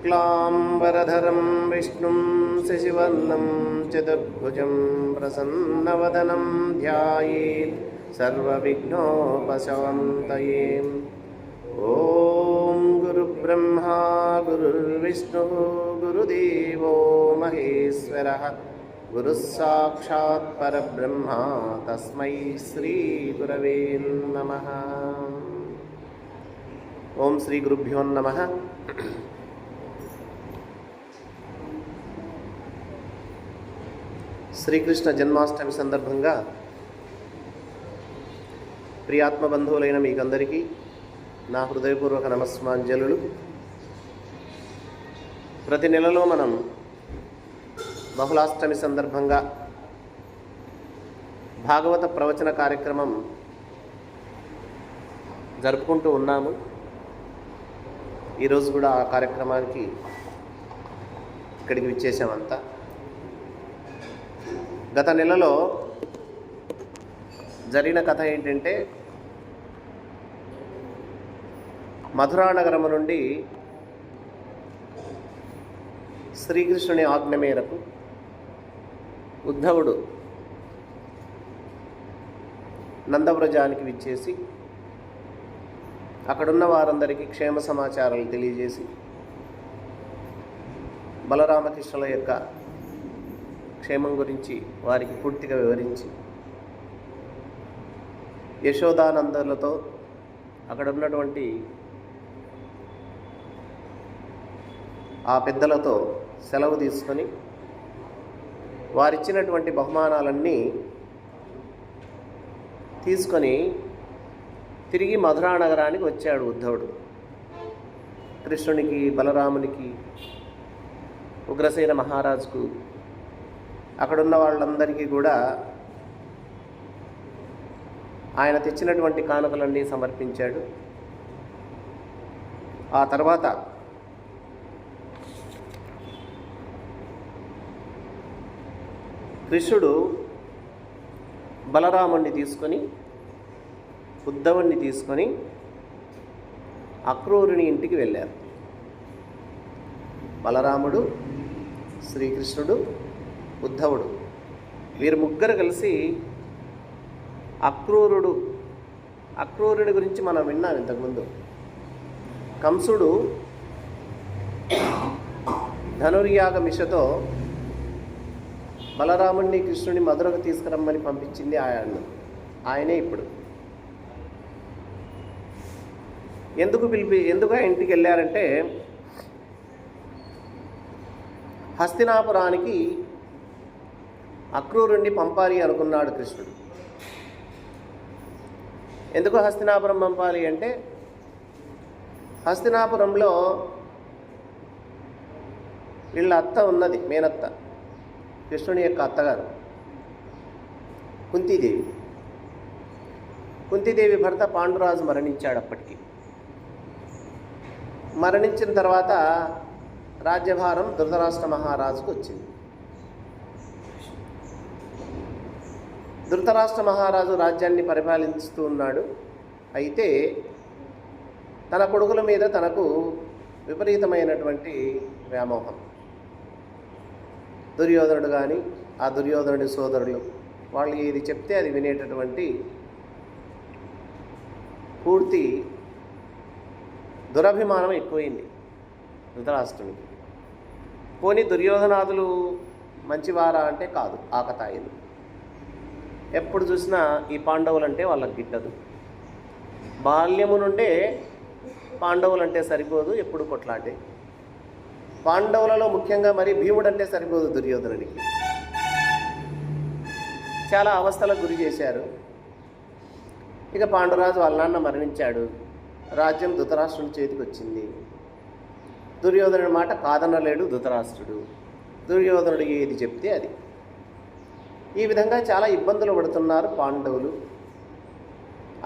शुक्लांबरधरं विष्णुं शशिवर्णं चतुर्भुजं प्रसन्नवदनं ध्यायेत् सर्वविघ्नोपशान्तये। ॐ गुरुब्रह्मा गुरुर्विष्णुः गुरुदेवो महेश्वरः गुरुः साक्षात् परब्रह्मा तस्मै श्रीगुरवे नमः। ओम श्री गुरुभ्यो नमः। శ్రీకృష్ణ జన్మాష్టమి సందర్భంగా ప్రియాత్మ బంధువులైన మీకందరికీ నా హృదయపూర్వక నమస్మాంజలులు. ప్రతి నెలలో మనం బహుళాష్టమి సందర్భంగా భాగవత ప్రవచన కార్యక్రమం జరుపుకుంటూ ఉన్నాము. ఈరోజు కూడా ఆ కార్యక్రమానికి ఇక్కడికి విచ్చేసామంతా. గత నెలలో జరిగిన కథ ఏంటంటే, మధురా నగరము నుండి శ్రీకృష్ణుని ఆజ్ఞ మేరకు ఉద్ధవుడు నందవ్రజానికి విచ్చేసి అక్కడున్న వారందరికీ క్షేమ సమాచారాలు తెలియజేసి బలరామకృష్ణుల యొక్క క్షేమం గురించి వారికి పూర్తిగా వివరించి యశోదానందులతో అక్కడ ఉన్నటువంటి ఆ పెద్దలతో సెలవు తీసుకొని వారిచ్చినటువంటి బహుమానాలన్నీ తీసుకొని తిరిగి మధురా నగరానికి వచ్చాడు ఉద్ధవుడు. కృష్ణునికి, బలరామునికి, ఉగ్రసేన మహారాజుకు, అక్కడున్న వాళ్ళందరికీ కూడా ఆయన తెచ్చినటువంటి కానుకలన్నీ సమర్పించాడు. ఆ తర్వాత కృష్ణుడు బలరాముణ్ణి తీసుకొని, ఉద్ధవుణ్ణి తీసుకొని అక్రూరుని ఇంటికి వెళ్ళారు. బలరాముడు, శ్రీకృష్ణుడు, ఉద్ధవుడు వీరు ముగ్గురు కలిసి అక్రూరుడి గురించి మనం విన్నాం ఇంతకుముందు. కంసుడు ధనుర్యాగ మిషతో బలరాముడిని, కృష్ణుని మధురకు తీసుకురమ్మని పంపించింది ఆయనే. ఇప్పుడు ఎందుకు ఆ ఇంటికి వెళ్ళారంటే, హస్తినాపురానికి అక్రూరుణ్ణి పంపాలి అనుకున్నాడు కృష్ణుడు. ఎందుకు హస్తినాపురం పంపాలి అంటే, హస్తినాపురంలో వీళ్ళ అత్త ఉన్నది, మేనత్త, కృష్ణుని యొక్క అత్తగారు కుంతీదేవి. కుంతీదేవి భర్త పాండురాజు మరణించాడు. అప్పటికి మరణించిన తర్వాత రాజ్యభారం ధృతరాష్ట్ర మహారాజుకు వచ్చింది. ధృతరాష్ట్ర మహారాజు రాజ్యాన్ని పరిపాలిస్తూ ఉన్నాడు. అయితే తన కొడుకుల మీద తనకు విపరీతమైనటువంటి వ్యామోహం. దుర్యోధనుడు కానీ, ఆ దుర్యోధనుడి సోదరులు, వాళ్ళు ఏది చెప్తే అది వినేటటువంటి పూర్తి దురభిమానం ఎక్కువైంది ధృతరాష్ట్రునికి. పోనీ దుర్యోధనాదులు మంచివారా అంటే కాదు, ఆకతాయిలు. ఎప్పుడు చూసినా ఈ పాండవులంటే వాళ్ళకి గిట్టదు. బాల్యము నుండే పాండవులంటే సరిపోదు, ఎప్పుడు కొట్లాటే. పాండవులలో ముఖ్యంగా మరి భీముడంటే సరిపోదు దుర్యోధనుడికి. చాలా అవస్థలకు గురి చేశారు. ఇక పాండురాజు వాళ్ళ నాన్న మరణించాడు. రాజ్యం ధృతరాష్ట్రుడి చేతికి వచ్చింది. దుర్యోధనుడి మాట కాదనలేడు ధృతరాష్ట్రుడు. దుర్యోధనుడు ఏది చెప్తే అది. ఈ విధంగా చాలా ఇబ్బందులు పడుతున్నారు పాండవులు.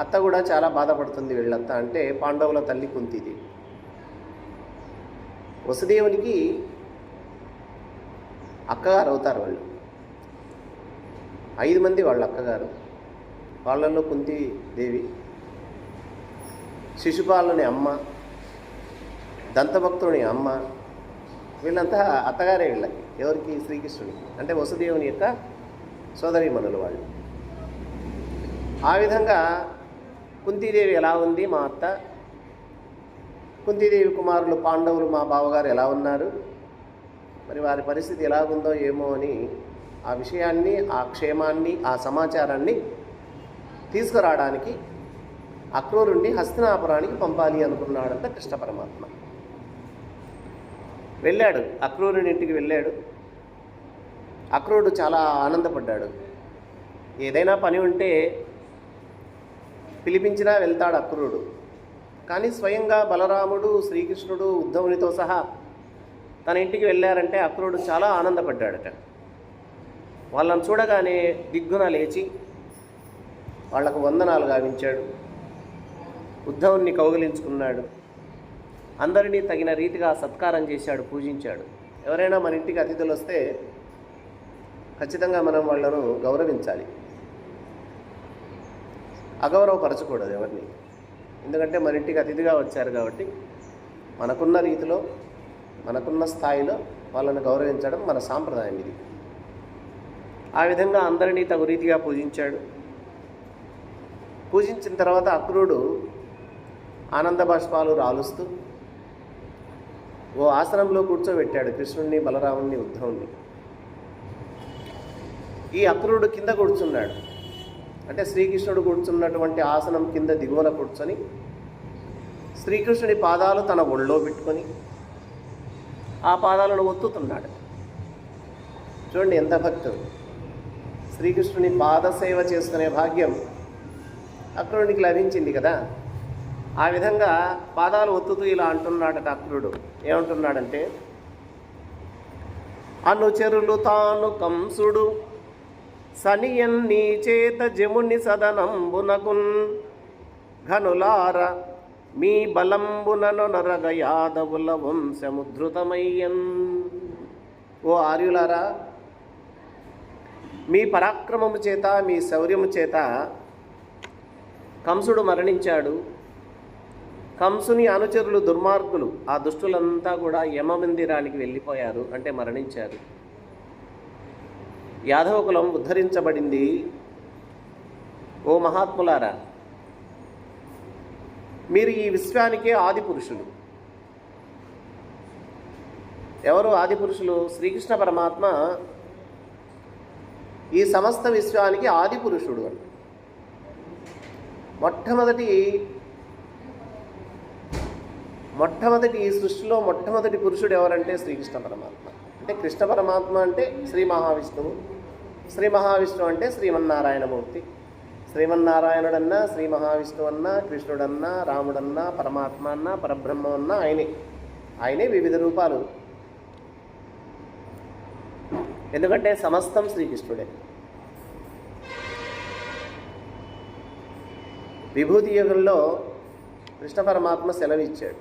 అత్త కూడా చాలా బాధపడుతుంది. వీళ్ళత్త అంటే పాండవుల తల్లి కుంతీదేవి. వసుదేవునికి అక్కగారు అవుతారు వాళ్ళు. 5 మంది వాళ్ళ అక్కగారు. వాళ్ళల్లో కుంతీదేవి, శిశుపాలుని అమ్మ, దంతభక్తుని అమ్మ, వీళ్ళంతా అత్తగారే వీళ్ళకి. ఎవరికి? శ్రీకృష్ణుడికి. అంటే వసుదేవుని యొక్క సోదరీమణులు వాళ్ళు. ఆ విధంగా కుంతీదేవి ఎలా ఉంది మా అత్త, కుంతీదేవి కుమారులు పాండవులు మా బావగారు ఎలా ఉన్నారు, మరి వారి పరిస్థితి ఎలా ఉందో ఏమో అని ఆ విషయాన్ని, ఆ క్షేమాన్ని, ఆ సమాచారాన్ని తీసుకురావడానికి అక్రూరుణ్ణి హస్తినాపురానికి పంపాలి అనుకున్నాడంట కృష్ణ పరమాత్మ. వెళ్ళాడు, అక్రూరుని ఇంటికి వెళ్ళాడు. అక్రూరుడు చాలా ఆనందపడ్డాడు. ఏదైనా పని ఉంటే పిలిపించినా వెళ్తాడు అక్రూరుడు. కానీ స్వయంగా బలరాముడు, శ్రీకృష్ణుడు, ఉద్ధవునితో సహా తన ఇంటికి వెళ్ళారంటే అక్రూరుడు చాలా ఆనందపడ్డాడట. వాళ్ళని చూడగానే దిగ్గున లేచి వాళ్లకు వందనాలు గావించాడు. ఉద్ధవుణ్ణి కౌగిలించుకున్నాడు. అందరినీ తగిన రీతిగా సత్కారం చేశాడు, పూజించాడు. ఎవరైనా మన ఇంటికి అతిథులు వస్తే ఖచ్చితంగా మనం వాళ్ళను గౌరవించాలి, అగౌరవపరచకూడదు ఎవరిని. ఎందుకంటే మన ఇంటికి అతిథిగా వచ్చారు కాబట్టి మనకున్న రీతిలో, మనకున్న స్థాయిలో వాళ్ళని గౌరవించడం మన సాంప్రదాయం ఇది. ఆ విధంగా అందరినీ తగు రీతిగా పూజించాడు. పూజించిన తర్వాత అక్రూరుడు ఆనంద బాష్పాలు రాలుస్తూ ఓ ఆసనంలో కూర్చోబెట్టాడు కృష్ణుణ్ణి, బలరాముణ్ణి, ఉద్ధవుణ్ణి. ఈ అక్రూరుడు కింద కూర్చున్నాడు. అంటే శ్రీకృష్ణుడు కూర్చున్నటువంటి ఆసనం కింద దిగువన కూర్చొని శ్రీకృష్ణుడి పాదాలు తన ఒళ్ళో పెట్టుకొని ఆ పాదాలను ఒత్తుతున్నాడు. చూడండి ఎంత భక్తుడు. శ్రీకృష్ణుని పాదసేవ చేసుకునే భాగ్యం అక్రూరునికి లభించింది కదా. ఆ విధంగా పాదాలు ఒత్తుతూ ఇలా అంటున్నాడట అక్రూరుడు. ఏమంటున్నాడంటే, అనుచరులు తాను కంసుడు సనియన్ని చేత జముని సదనంబునకున్ ఘనులార మీ బలంబునను నరగ యాదవుల వంశముద్ధృతమయ్యన్. ఓ ఆర్యులారా, మీ పరాక్రమము చేత, మీ శౌర్యము చేత కంసుడు మరణించాడు. కంసుని అనుచరులు దుర్మార్గులు, ఆ దుష్టులంతా కూడా యమమందిరానికి వెళ్ళిపోయారు, అంటే మరణించారు. యాదవ కులం ఉద్ధరించబడింది. ఓ మహాత్ములారా, మీరు ఈ విశ్వానికే ఆది పురుషులు. ఎవరు ఆది పురుషులు? శ్రీకృష్ణ పరమాత్మ ఈ సమస్త విశ్వానికి ఆది పురుషుడు అని. మొట్టమొదటి ఈ సృష్టిలో మొట్టమొదటి పురుషుడు ఎవరంటే శ్రీకృష్ణ పరమాత్మ. అంటే కృష్ణ పరమాత్మ అంటే శ్రీ మహావిష్ణువు, శ్రీ మహావిష్ణువు అంటే శ్రీమన్నారాయణమూర్తి. శ్రీమన్నారాయణుడన్నా, శ్రీ మహావిష్ణువు అన్నా, కృష్ణుడన్నా, రాముడన్నా, పరమాత్మ అన్నా, పరబ్రహ్మ అన్నా ఆయనే వివిధ రూపాలు. ఎందుకంటే సమస్తం శ్రీకృష్ణుడే. విభూతి యుగంలో కృష్ణ పరమాత్మ సెలవిచ్చాడు.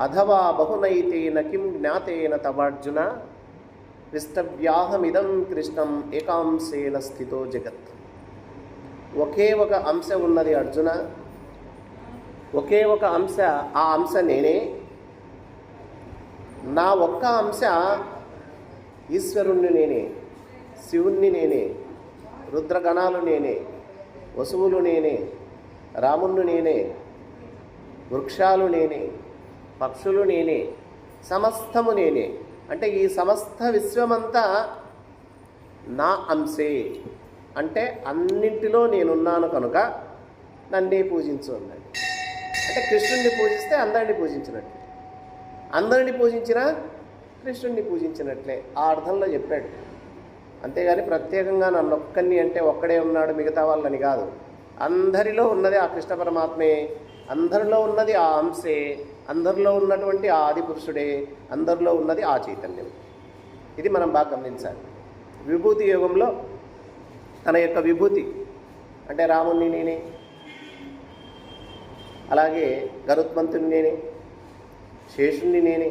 అథవా బహునైతేన కిం జ్ఞాతేన తవార్జున విష్టవ్యాహమిదం కృష్ణం ఏకాంశేన స్థితో జగత్. ఒకే ఒక అంశ ఉన్నది అర్జున, ఒకే ఒక అంశ. ఆ అంశ నేనే. నా ఒక్క అంశ ఈశ్వరుణ్ణి నేనే, శివుణ్ణి నేనే, రుద్రగణాలు నేనే, వసువులు నేనే, రాముణ్ణి నేనే, వృక్షాలు నేనే, పక్షులు నేనే, సమస్తము నేనే. అంటే ఈ సమస్త విశ్వమంతా నా అంశే. అంటే అన్నింటిలో నేనున్నాను కనుక నన్నే పూజించు అన్నాడు. అంటే కృష్ణుడిని పూజిస్తే అందరినీ పూజించినట్లే, అందరినీ పూజించినా కృష్ణుడిని పూజించినట్లే. ఆ అర్థంలో చెప్పాడు. అంతేగాని ప్రత్యేకంగా నన్నొక్కడిని అంటే ఒక్కడే ఉన్నాడు మిగతా వాళ్ళని కాదు. అందరిలో ఉన్నది ఆ కృష్ణ పరమాత్మే, అందరిలో ఉన్నది ఆ అంశే, అందరిలో ఉన్నటువంటి ఆ ఆది పురుషుడే, అందరిలో ఉన్నది ఆ చైతన్యం. ఇది మనం బాగా గమనించాలి. విభూతి యోగంలో తన యొక్క విభూతి అంటే రాముణ్ణి నేనే, అలాగే గరుత్మంతుని నేనే, శేషుణ్ణి నేనే,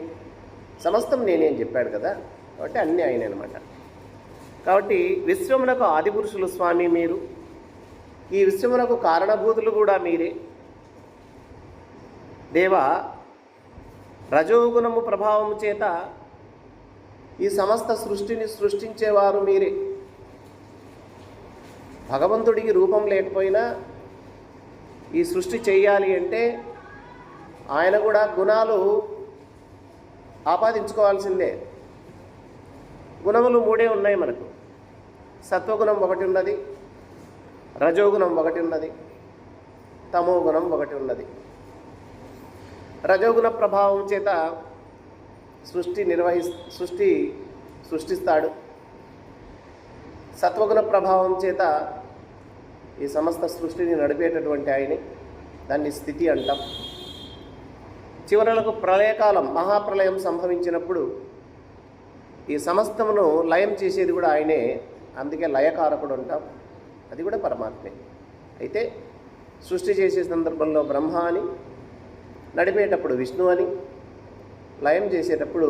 సమస్తం నేనే అని చెప్పాడు కదా. కాబట్టి అన్నీ ఆయనే అనమాట. కాబట్టి విశ్వమునకు ఆదిపురుషులు స్వామి మీరు, ఈ విశ్వమునకు కారణభూతులు కూడా మీరే. దేవా, రజోగుణము ప్రభావం చేత ఈ సమస్త సృష్టిని సృష్టించేవారు మీరే. భగవంతుడికి రూపం లేకపోయినా ఈ సృష్టి చేయాలి అంటే ఆయన కూడా గుణాలు ఆపాదించుకోవాల్సిందే. గుణములు 3 ఉన్నాయి మనకు. సత్వగుణం 1 ఉన్నది, రజోగుణం 1 ఉన్నది, తమోగుణం 1 ఉన్నది. రజోగుణ ప్రభావం చేత సృష్టిస్తాడు. సత్వగుణ ప్రభావం చేత ఈ సమస్త సృష్టిని నడిపేటటువంటి ఆయనే. దాన్ని స్థితి అంటాం. చివరలకు ప్రళయకాలం, మహాప్రళయం సంభవించినప్పుడు ఈ సమస్తమును లయం చేసేది కూడా ఆయనే. అందుకే లయకారకుడు అంటాం. అది కూడా పరమాత్మే. అయితే సృష్టి చేసే సందర్భంలో బ్రహ్మ అని, నడిపేటప్పుడు విష్ణు అని, లయం చేసేటప్పుడు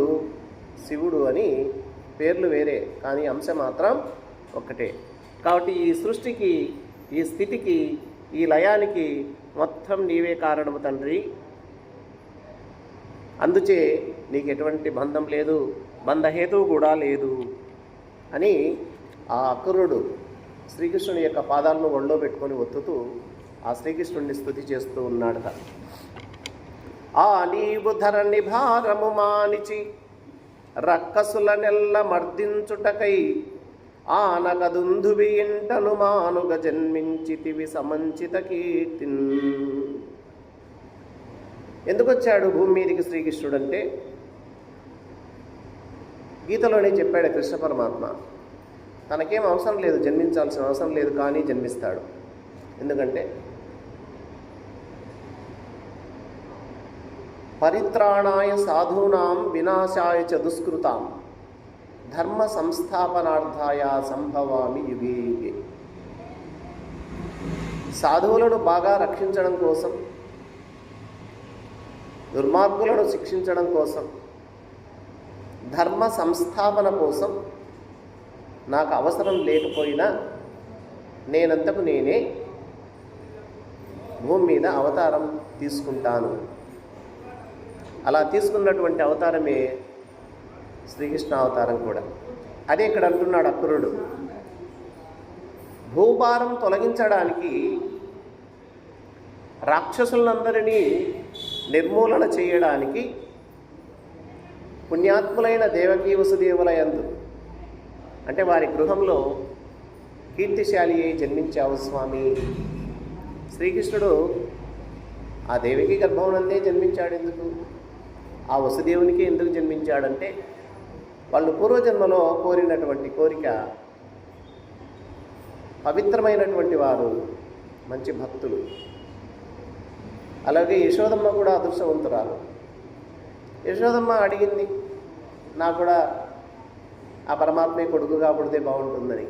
శివుడు అని పేర్లు వేరే, కానీ అంశం మాత్రం ఒక్కటే. కాబట్టి ఈ సృష్టికి, ఈ స్థితికి, ఈ లయానికి మొత్తం నీవే కారణము తండ్రి. అందుచే నీకు ఎటువంటి బంధం లేదు, బంధహేతువు కూడా లేదు అని ఆ అక్రూరుడు శ్రీకృష్ణుని యొక్క పాదాలను ఒళ్ళో పెట్టుకొని ఒత్తుతూ ఆ శ్రీకృష్ణుడిని స్తుతి చేస్తూ ఉన్నాడట. ఆ నీవు ధరణి భారము మానిచి రక్కసుల నెల్ల మర్దించుటకై ఆనగదుందువి ఇంటను మానుగ జన్మించితివి సమంచిత కీర్తిన్. ఎందుకు వచ్చాడు భూమి మీదికి శ్రీకృష్ణుడు అంటే, గీతలోనే చెప్పాడు కృష్ణ పరమాత్మ. తనకేం అవసరం లేదు, జన్మించాల్సిన అవసరం లేదు, కానీ జన్మిస్తాడు. ఎందుకంటే పరిత్రాణాయ సాధూనాం వినాశాయ చ దుష్కృతాం ధర్మ సంస్థాపనార్థాయ సంభవామి యుగే యుగే. సాధువులను బాగా రక్షించడం కోసం, దుర్మార్గులను శిక్షించడం కోసం, ధర్మ సంస్థాపన కోసం నాకు అవసరం లేకపోయినా నేనంతకు నేనే భూమి మీద అవతారం తీసుకుంటాను. అలా తీసుకున్నటువంటి అవతారమే శ్రీకృష్ణ అవతారం కూడా. అదే ఇక్కడ అంటున్నాడు అక్రూరుడు. భూభారం తొలగించడానికి, రాక్షసులందరినీ నిర్మూలన చేయడానికి పుణ్యాత్ములైన దేవకీ వసుదేవుల యందు, అంటే వారి గృహంలో కీర్తిశాలి అయి జన్మించావు స్వామి. శ్రీకృష్ణుడు ఆ దేవికి గర్భమునందే జన్మించాడు. ఎందుకు? ఆ వసుదేవునికి ఎందుకు జన్మించాడంటే, వాళ్ళు పూర్వజన్మలో కోరినటువంటి కోరిక, పవిత్రమైనటువంటి వారు, మంచి భక్తులు. అలాగే యశోదమ్మ కూడా అదృష్టవంతురాలు. యశోదమ్మ అడిగింది, నాకు కూడా ఆ పరమాత్మే కొడుకుగా పుడితే బాగుంటుందని.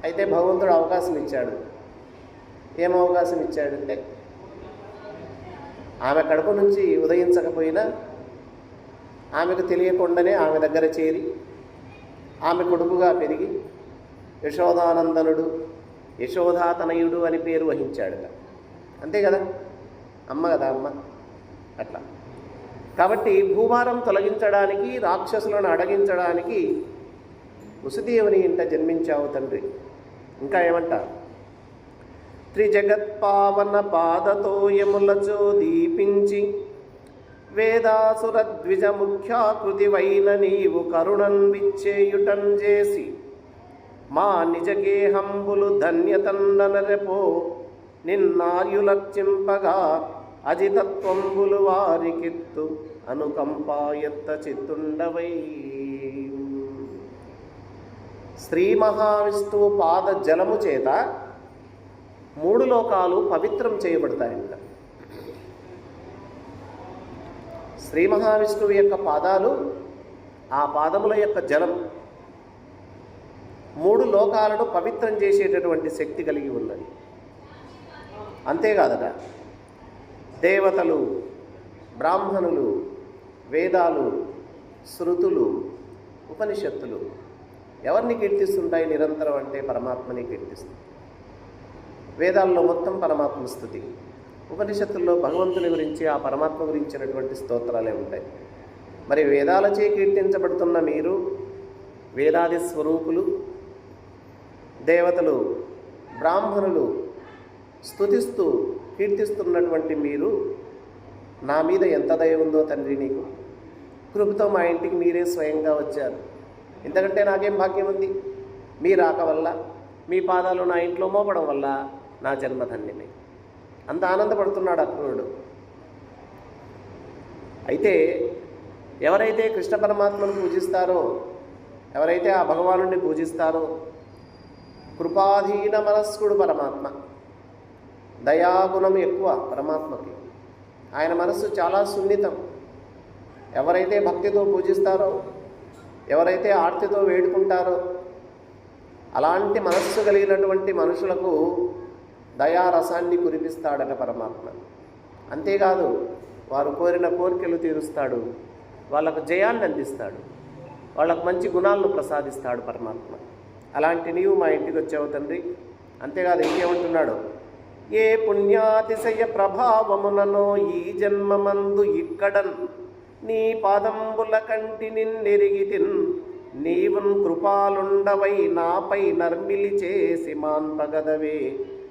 అయితే భగవంతుడు అవకాశం ఇచ్చాడు. ఏం అవకాశం ఇచ్చాడంటే, ఆమె కడుపు నుంచి ఉదయించకపోయినా ఆమెకు తెలియకుండానే ఆమె దగ్గర చేరి ఆమె కొడుకుగా పెరిగి యశోదానందనుడు, యశోదాతనయుడు అని పేరు వహించాడు. అంతే కదా, అమ్మ కదా అమ్మ. అట్లా కాబట్టి భూభారం తొలగించడానికి, రాక్షసులను అడగించడానికి వసుదేవుని ఇంట జన్మించావు తండ్రి. ఇంకా ఏమంటారు? త్రిజగత్పావన పాదతోయములచో దీపించి వేదాసుర ద్విజ ముఖ్యాకృతివైన నీవు కరుణన్ విచ్చేయుటన్ చేసి మా నిజగేహంబులు ధన్యతండనరెపో నిన్నార్యులర్చింపగా అజితత్వంబులు వారికిత్తు అనుకంపాయత్త చిత్తుండవై. శ్రీ మహావిష్ణువు పాద జలము చేత 3 లోకాలు పవిత్రం చేయబడతాయంట. శ్రీ మహావిష్ణువు యొక్క పాదాలు, ఆ పాదముల యొక్క జలం 3 లోకాలను పవిత్రం చేసేటటువంటి శక్తి కలిగి ఉన్నది. అంతేకాదట, దేవతలు, బ్రాహ్మణులు, వేదాలు, శృతులు, ఉపనిషత్తులు ఎవరిని కీర్తిస్తుంటాయి నిరంతరం అంటే పరమాత్మని కీర్తిస్తుంది. వేదాల్లో మొత్తం పరమాత్మ స్థుతి, ఉపనిషత్తుల్లో భగవంతుని గురించి, ఆ పరమాత్మ గురించినటువంటి స్తోత్రాలే ఉంటాయి. మరి వేదాలచే కీర్తించబడుతున్న మీరు, వేదాది స్వరూపులు, దేవతలు, బ్రాహ్మణులు స్తుతిస్తూ కీర్తిస్తున్నటువంటి మీరు, నా మీద ఎంత దయ ఉందో తండ్రి నీకు. కృపతో మా ఇంటికి మీరే స్వయంగా వచ్చారు. ఎందుకంటే నాకేం భాగ్యం ఉంది? మీ రాక వల్ల, మీ పాదాలు నా ఇంట్లో మోపడం వల్ల నా జన్మధన్యమే. అంత ఆనందపడుతున్నాడు అక్రూరుడు. అయితే ఎవరైతే కృష్ణ పరమాత్మను పూజిస్తారో, ఎవరైతే ఆ భగవానుడిని పూజిస్తారో, కృపాధీన మనస్కుడు పరమాత్మ, దయాగుణం ఎక్కువ పరమాత్మకి. ఆయన మనస్సు చాలా సున్నితం. ఎవరైతే భక్తితో పూజిస్తారో, ఎవరైతే ఆర్తితో వేడుకుంటారో, అలాంటి మనస్సు కలిగినటువంటి మనుషులకు దయారసాన్ని కురిపిస్తాడట పరమాత్మ. అంతేకాదు, వారు కోరిన కోరికలు తీరుస్తాడు, వాళ్ళకు జయాన్ని అందిస్తాడు, వాళ్ళకు మంచి గుణాలను ప్రసాదిస్తాడు పరమాత్మ. అలాంటి నీవు మా ఇంటికి వచ్చావు తండ్రి. అంతేకాదు, ఇంకేమంటున్నాడు? ఏ పుణ్యాతిశయ ప్రభావముననో ఈ జన్మమందు ఇక్కడన్ నీ పాదంబుల కంటి నిన్నెరిగితిన్, నీవున్ కృపాలుండవై నాపై నర్మిలి చేసి మాన్పగదవే,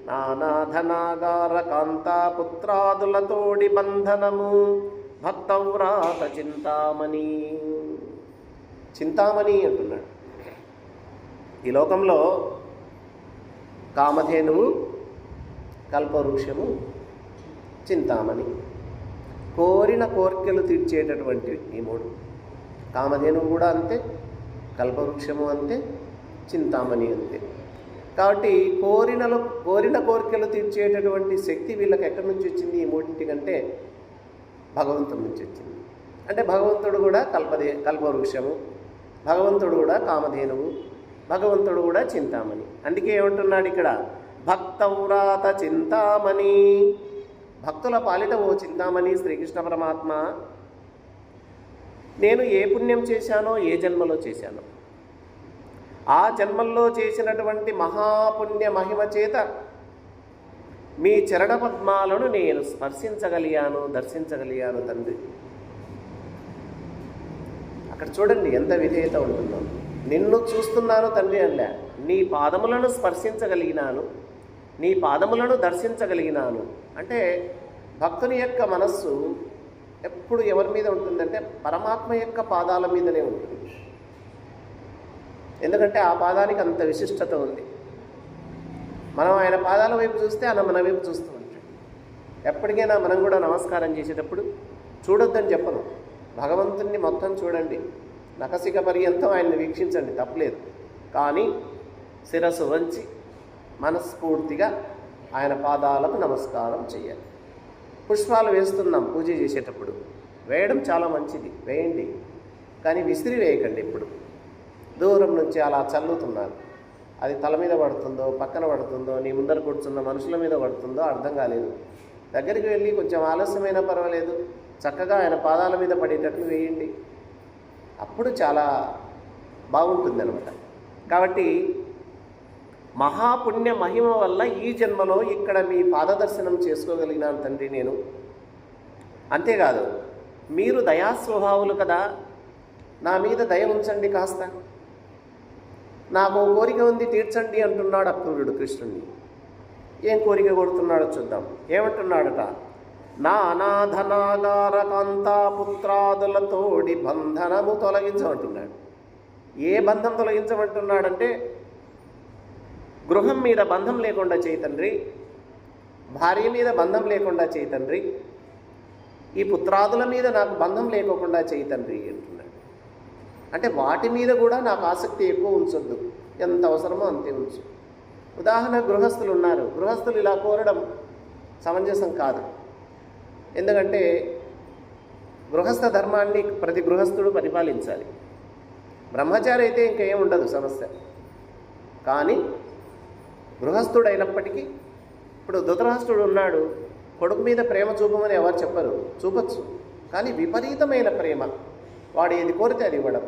నానాధనాగార కాంతాపుత్రాదులతోడి బంధనము భక్తవ్రాత చింతామణి. చింతామణి అంటున్నాడు. ఈ లోకంలో కామధేనువు, కల్పవృక్షము, చింతామణి, కోరిన కోరికలు తీర్చేటటువంటివి ఈ మూడు. కామధేనువు కూడా అంతే, కల్పవృక్షము అంతే, చింతామణి అంతే. కాబట్టి కోరిన కోరికలు తీర్చేటటువంటి శక్తి వీళ్ళకి ఎక్కడి నుంచి వచ్చింది? ఈ మూడింటికంటే భగవంతుడి నుంచి వచ్చింది. అంటే భగవంతుడు కూడా కల్పవృక్షము, భగవంతుడు కూడా కామధేనువు, భగవంతుడు కూడా చింతామణి. అందుకే ఏమంటున్నాడు ఇక్కడ? భక్తవ్రాత చింతామణి. భక్తుల పాలిట ఓ చింతామణి శ్రీకృష్ణ పరమాత్మ, నేను ఏ పుణ్యం చేశానో, ఏ జన్మలో చేశానో, ఆ జన్మల్లో చేసినటువంటి మహాపుణ్య మహిమ చేత మీ చరణ పద్మాలను నేను స్పర్శించగలిగాను, దర్శించగలిగాను తండ్రి. అక్కడ చూడండి ఎంత విధేయత ఉంటుందో. నిన్ను చూస్తున్నాను తండ్రి అన్నా, నీ పాదములను స్పర్శించగలిగినాను, నీ పాదములను దర్శించగలిగినాను. అంటే భక్తుని యొక్క మనస్సు ఎప్పుడు ఎవరి మీద ఉంటుందంటే పరమాత్మ యొక్క పాదాల మీదనే ఉంటుంది. ఎందుకంటే ఆ పాదానికి అంత విశిష్టత ఉంది. మనం ఆయన పాదాల వైపు చూస్తే ఆయన మన వైపు చూస్తూ ఉంటాడు. ఎప్పటికైనా మనం కూడా నమస్కారం చేసేటప్పుడు చూడొద్దని చెప్పను, భగవంతుణ్ణి మొత్తం చూడండి, నఖశిఖ పర్యంతం ఆయన్ని వీక్షించండి, తప్పలేదు. కానీ శిరస్సు వంచి మనస్ఫూర్తిగా ఆయన పాదాలకు నమస్కారం చేయాలి. పుష్పాలు వేస్తున్నాం పూజ చేసేటప్పుడు, వేయడం చాలా మంచిది, వేయండి. కానీ విసిరి వేయకండి. ఇప్పుడు దూరం నుంచి అలా చల్లుతున్నారు, అది తల మీద పడుతుందో, పక్కన పడుతుందో, నీ ముందర కూర్చున్న మనుషుల మీద పడుతుందో అర్థం కాలేదు. దగ్గరికి వెళ్ళి కొంచెం ఆలస్యమైనా పర్వాలేదు, చక్కగా ఆయన పాదాల మీద పడేటట్లు వేయండి. అప్పుడు చాలా బాగుంటుంది అనమాట. కాబట్టి మహాపుణ్య మహిమ వల్ల ఈ జన్మలో ఇక్కడ మీ పాదదర్శనం చేసుకోగలిగినాను తండ్రి నేను. అంతేకాదు, మీరు దయాస్వభావులు కదా, నా మీద దయ ఉంచండి కాస్త, నాకు కోరిక ఉంది తీర్చండి అంటున్నాడు అక్రూరుడు కృష్ణుడిని. ఏం కోరిక కొడుతున్నాడో చూద్దాం. ఏమంటున్నాడట? నా అనాథనాగార కాంతాపుత్రాదులతోడి బంధనము తొలగించమంటున్నాడు. ఏ బంధం తొలగించమంటున్నాడంటే, గృహం మీద బంధం లేకుండా చేయి తండ్రి, భార్య మీద బంధం లేకుండా చేయి తండ్రి, ఈ పుత్రాదుల మీద నాకు బంధం లేకోకుండా చేయి తండ్రి అంటున్నాడు. అంటే వాటి మీద కూడా నాకు ఆసక్తి ఎక్కువ ఉంచొద్దు, ఎంత అవసరమో అంతే ఉంచు. ఉదాహరణ, గృహస్థులు ఉన్నారు, గృహస్థులు ఇలా కోరడం సమంజసం కాదు. ఎందుకంటే గృహస్థ ధర్మాన్ని ప్రతి గృహస్థుడు పరిపాలించాలి. బ్రహ్మచారి అయితే ఇంకేం ఉండదు సమస్య. కానీ గృహస్థుడైనప్పటికీ, ఇప్పుడు ధృతరాష్ట్రుడు ఉన్నాడు, కొడుకు మీద ప్రేమ చూపమని ఎవరు చెప్పరు, చూపచ్చు. కానీ విపరీతమైన ప్రేమ, వాడు ఏది కోరితే అది ఇవ్వడం,